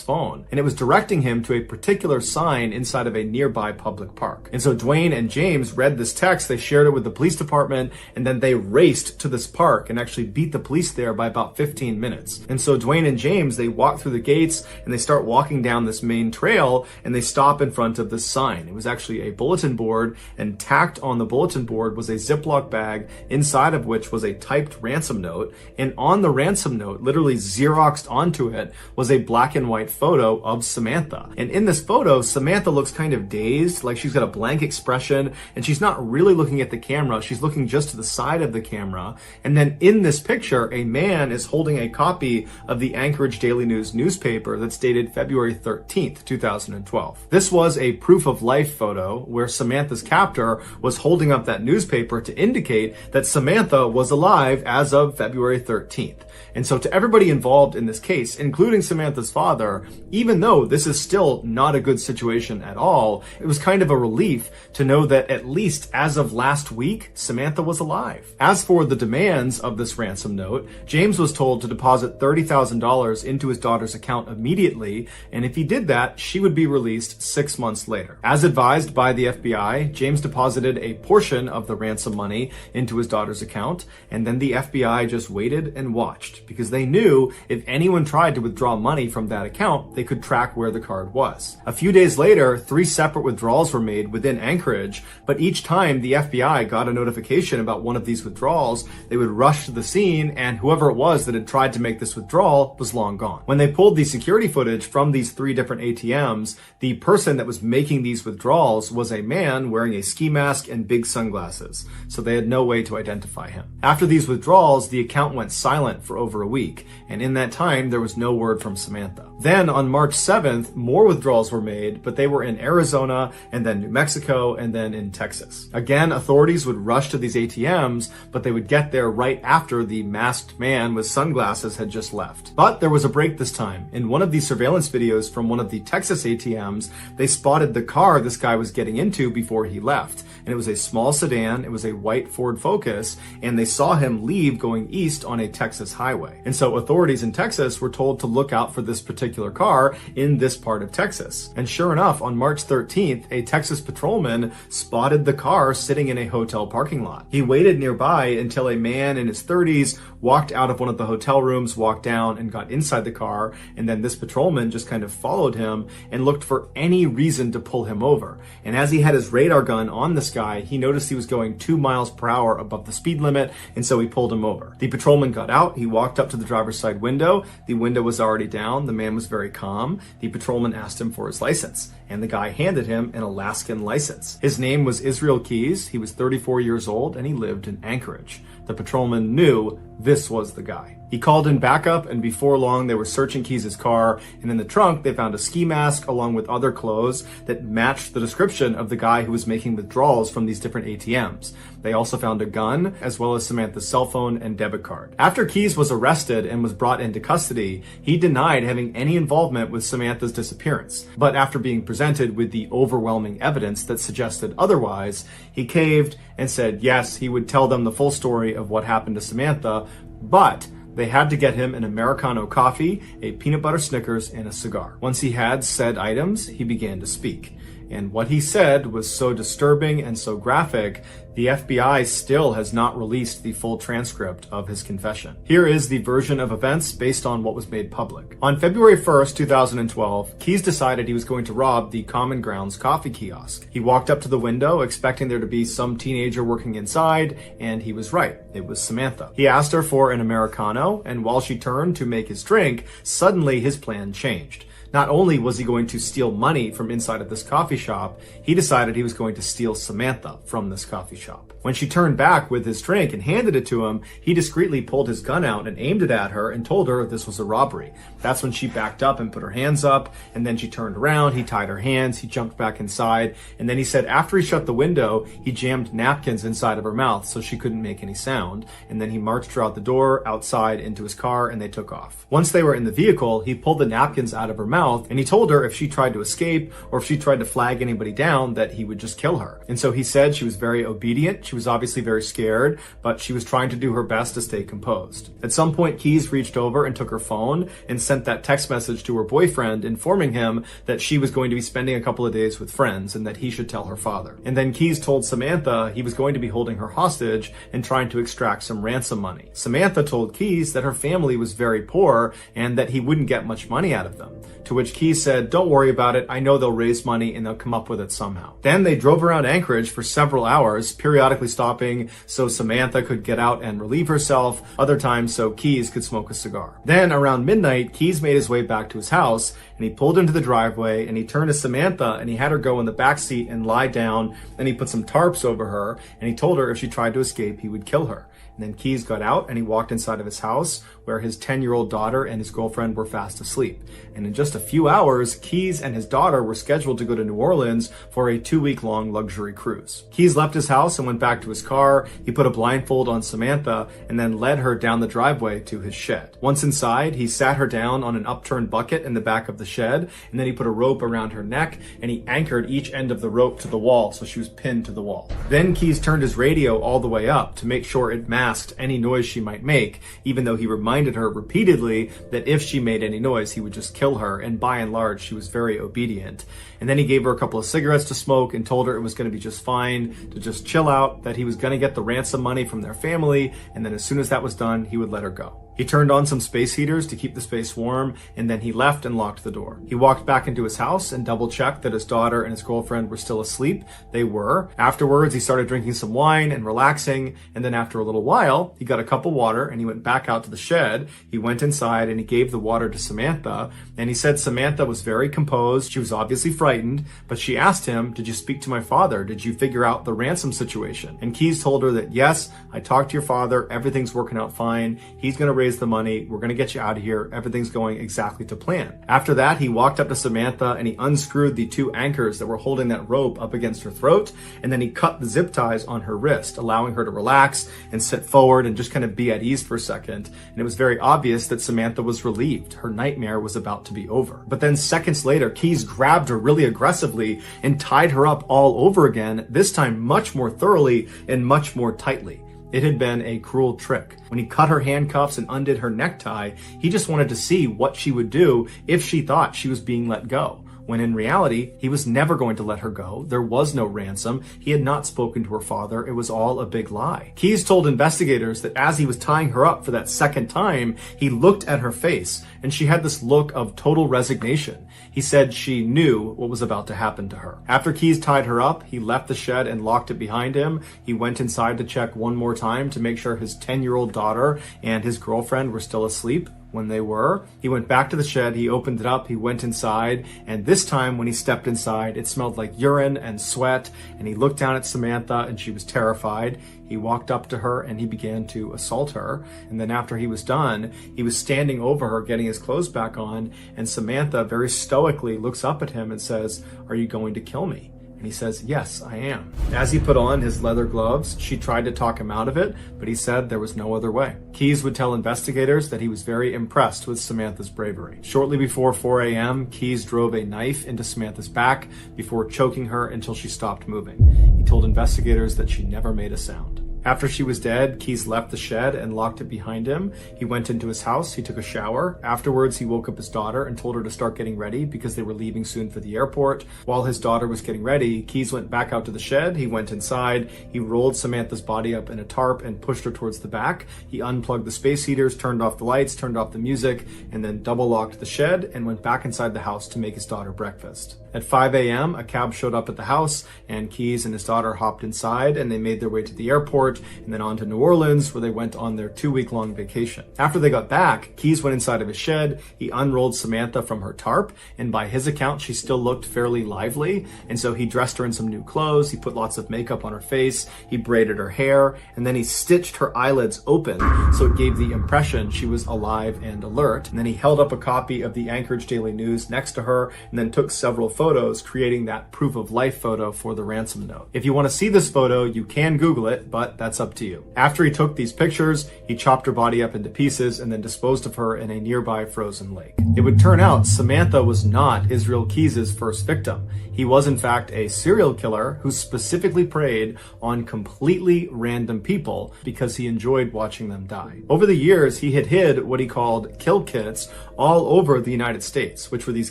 phone, and it was directing him to a particular sign inside of a nearby public park. And so Dwayne and James read this text, they shared it with the police department, and then they raced to this park and actually beat the police there by about 15 minutes. And so Dwayne and James, they walk through the gates and they start walking down this main trail, and they stop in front of this sign. It was actually a bulletin board, and tacked on the bulletin board was a Ziploc bag inside of which was a typed ransom note, and on the ransom note, literally Xeroxed onto it, was a black and white photo of Samantha. And in this photo, Samantha looks kind of dazed, like she's got a blank expression, and she's not really looking at the camera, she's looking just to the side of the camera. And then in this picture, a man is holding a copy of the Anchorage Daily News newspaper that's dated February 13th, 2012. This was a proof of life photo where Samantha's captor was holding up that newspaper to indicate that Samantha was alive as of February 13th. And so to everybody involved in this case, including Samantha's father, even though this is still not a good situation at all, it was kind of a relief to know that at least as of last week, Samantha was alive. As for the demands of this ransom note, James was told to deposit $30,000 into his daughter's account immediately, and if he did that, she would be released 6 months later. As advised by the FBI, James deposited a portion of the ransom money into his daughter's account, and then the FBI just waited and watched, because they knew if anyone tried to withdraw money from that account, they could track where the card was. A few days later, 3 separate withdrawals were made within Anchorage, but each time the FBI got a notification about one of these withdrawals, they would rush to the scene, and whoever it was that had tried to make this withdrawal was long gone. When they pulled the security footage from these 3 different ATMs, the person that was making these withdrawals was a man wearing a ski mask and big sunglasses, so they had no way to identify him. After these withdrawals, the account went silent for over a week, and in that time, there was no word from Samantha. Then on March 7th, more withdrawals were made, but they were in Arizona, and then New Mexico, and then in Texas. Again, authorities would rush to these ATMs, but they would get there right after the masked man with sunglasses had just left. But there was a break this time. In one of these surveillance videos from one of the Texas ATMs, they spotted the car this guy was getting into before he left. And it was a small sedan, it was a white Ford Focus, and they saw him leave going east on a Texas highway. And so authorities in Texas were told to look out for this particular car in this part of Texas. And sure enough, on March 13th, a Texas patrolman spotted the car sitting in a hotel parking lot. He waited nearby until a man in his 30s walked out of one of the hotel rooms, walked down and got inside the car, and then this patrolman just kind of followed him and looked for any reason to pull him over. And as he had his radar gun on this guy, he noticed he was going 2 miles per hour above the speed limit, and so he pulled him over. The patrolman got out, he walked up to the driver's side window, the window was already down, the man was very calm. The patrolman asked him for his license, and the guy handed him an Alaskan license. His name was Israel Keys, he was 34 years old, and he lived in Anchorage. The patrolman knew this was the guy. He called in backup, and before long they were searching Keys' car, and in the trunk they found a ski mask along with other clothes that matched the description of the guy who was making withdrawals from these different ATMs. They also found a gun, as well as Samantha's cell phone and debit card. After Keys was arrested and was brought into custody, he denied having any involvement with Samantha's disappearance. But after being presented with the overwhelming evidence that suggested otherwise, he caved and said yes, he would tell them the full story of what happened to Samantha, but they had to get him an Americano coffee, a peanut butter Snickers, and a cigar. Once he had said items, he began to speak. And what he said was so disturbing and so graphic, the FBI still has not released the full transcript of his confession. Here is the version of events based on what was made public. On February 1st, 2012, Keys decided he was going to rob the Common Grounds coffee kiosk. He walked up to the window expecting there to be some teenager working inside, and he was right. It was Samantha. He asked her for an Americano, and while she turned to make his drink, suddenly his plan changed. Not only was he going to steal money from inside of this coffee shop, he decided he was going to steal Samantha from this coffee shop. When she turned back with his drink and handed it to him, he discreetly pulled his gun out and aimed it at her and told her this was a robbery. That's when she backed up and put her hands up, and then she turned around, he tied her hands, he jumped back inside, and then he said after he shut the window, he jammed napkins inside of her mouth so she couldn't make any sound, and then he marched her out the door, outside, into his car, and they took off. Once they were in the vehicle, he pulled the napkins out of her mouth, and he told her if she tried to escape or if she tried to flag anybody down, that he would just kill her. And so he said she was very obedient. She was obviously very scared, but she was trying to do her best to stay composed. At some point, Keys reached over and took her phone and sent that text message to her boyfriend informing him that she was going to be spending a couple of days with friends and that he should tell her father. And then Keys told Samantha he was going to be holding her hostage and trying to extract some ransom money. Samantha told Keys that her family was very poor and that he wouldn't get much money out of them. To which Keys said, "Don't worry about it. I know they'll raise money and they'll come up with it somehow." Then they drove around Anchorage for several hours, periodically stopping so Samantha could get out and relieve herself, other times so Keys could smoke a cigar. Then around midnight, Keys made his way back to his house and he pulled into the driveway and he turned to Samantha and he had her go in the back seat and lie down, and he put some tarps over her and he told her if she tried to escape, he would kill her. And then Keys got out and he walked inside of his house where his 10-year-old daughter and his girlfriend were fast asleep. And in just a few hours, Keys and his daughter were scheduled to go to New Orleans for a 2-week-long luxury cruise. Keys left his house and went back to his car. He put a blindfold on Samantha and then led her down the driveway to his shed. Once inside, he sat her down on an upturned bucket in the back of the shed, and then he put a rope around her neck and he anchored each end of the rope to the wall so she was pinned to the wall. Then Keys turned his radio all the way up to make sure it masked any noise she might make, even though he reminded her repeatedly that if she made any noise, he would just kill her, and by and large, she was very obedient. And then he gave her a couple of cigarettes to smoke and told her it was going to be just fine, to just chill out, that he was going to get the ransom money from their family, and then as soon as that was done, he would let her go. He turned on some space heaters to keep the space warm, and then he left and locked the door. He walked back into his house and double-checked that his daughter and his girlfriend were still asleep. They were. Afterwards, he started drinking some wine and relaxing, and then after a little while, he got a cup of water and he went back out to the shed. He went inside and he gave the water to Samantha, and he said Samantha was very composed. She was obviously frightened, but she asked him, "Did you speak to my father? Did you figure out the ransom situation?" And Keys told her that, "Yes, I talked to your father. Everything's working out fine. He's going to raise the money. We're going to get you out of here. Everything's going exactly to plan." After that, he walked up to Samantha and he unscrewed the 2 anchors that were holding that rope up against her throat, and then he cut the zip ties on her wrist, allowing her to relax and sit forward and just kind of be at ease for a second. And it was very obvious that Samantha was relieved. Her nightmare was about to be over. But then seconds later, Keys grabbed her really aggressively and tied her up all over again, this time much more thoroughly and much more tightly. It had been a cruel trick. When he cut her handcuffs and undid her necktie, he just wanted to see what she would do if she thought she was being let go. When in reality, he was never going to let her go. There was no ransom. He had not spoken to her father. It was all a big lie. Keys told investigators that as he was tying her up for that second time, he looked at her face and she had this look of total resignation. He said she knew what was about to happen to her. After Keys tied her up, he left the shed and locked it behind him. He went inside to check one more time to make sure his 10-year-old daughter and his girlfriend were still asleep. When they were, he went back to the shed, he opened it up, he went inside, and this time when he stepped inside, it smelled like urine and sweat, and he looked down at Samantha and she was terrified. He walked up to her and he began to assault her, and then after he was done, he was standing over her getting his clothes back on, and Samantha very stoically looks up at him and says, "Are you going to kill me?" And he says, "Yes, I am." As he put on his leather gloves, she tried to talk him out of it, but he said there was no other way. Keys would tell investigators that he was very impressed with Samantha's bravery. Shortly before 4 a.m., Keys drove a knife into Samantha's back before choking her until she stopped moving. He told investigators that she never made a sound. After she was dead, Keys left the shed and locked it behind him. He went into his house, he took a shower. Afterwards, he woke up his daughter and told her to start getting ready because they were leaving soon for the airport. While his daughter was getting ready, Keys went back out to the shed, he went inside, he rolled Samantha's body up in a tarp and pushed her towards the back. He unplugged the space heaters, turned off the lights, turned off the music, and then double locked the shed and went back inside the house to make his daughter breakfast. At 5 a.m., a cab showed up at the house, and Keyes and his daughter hopped inside, and they made their way to the airport and then on to New Orleans, where they went on their 2-week-long vacation. After they got back, Keyes went inside of his shed, he unrolled Samantha from her tarp, and by his account, she still looked fairly lively, and so he dressed her in some new clothes, he put lots of makeup on her face, he braided her hair, and then he stitched her eyelids open so it gave the impression she was alive and alert. And then he held up a copy of the Anchorage Daily News next to her and then took several photos, creating that proof of life photo for the ransom note. If you want to see this photo, you can Google it, but that's up to you. After he took these pictures, he chopped her body up into pieces and then disposed of her in a nearby frozen lake. It would turn out Samantha was not Israel Keyes' first victim. He was in fact a serial killer who specifically preyed on completely random people because he enjoyed watching them die. Over the years, he had hid what he called kill kits all over the United States, which were these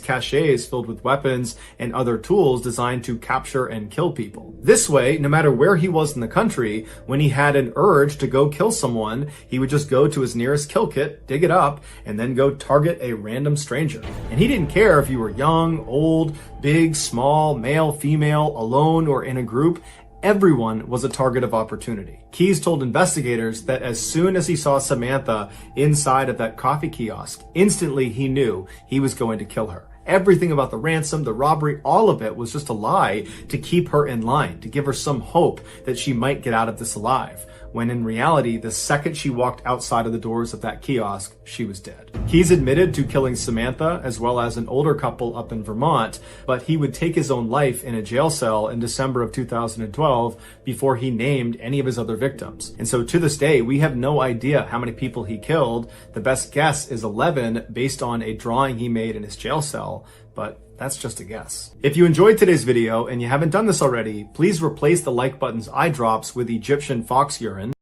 caches filled with weapons and other tools designed to capture and kill people. This way, no matter where he was in the country, when he had an urge to go kill someone, he would just go to his nearest kill kit, dig it up, and then go target a random stranger. And he didn't care if you were young, old, big, small, male, female, alone, or in a group. Everyone was a target of opportunity. Keyes told investigators that as soon as he saw Samantha inside of that coffee kiosk, instantly he knew he was going to kill her. Everything about the ransom, the robbery, all of it was just a lie to keep her in line, to give her some hope that she might get out of this alive. When in reality, the second she walked outside of the doors of that kiosk, she was dead. Keyes admitted to killing Samantha as well as an older couple up in Vermont, but he would take his own life in a jail cell in December of 2012 before he named any of his other victims. And so to this day, we have no idea how many people he killed. The best guess is 11 based on a drawing he made in his jail cell, but that's just a guess. If you enjoyed today's video and you haven't done this already, please replace the like button's eye drops with Egyptian fox urine.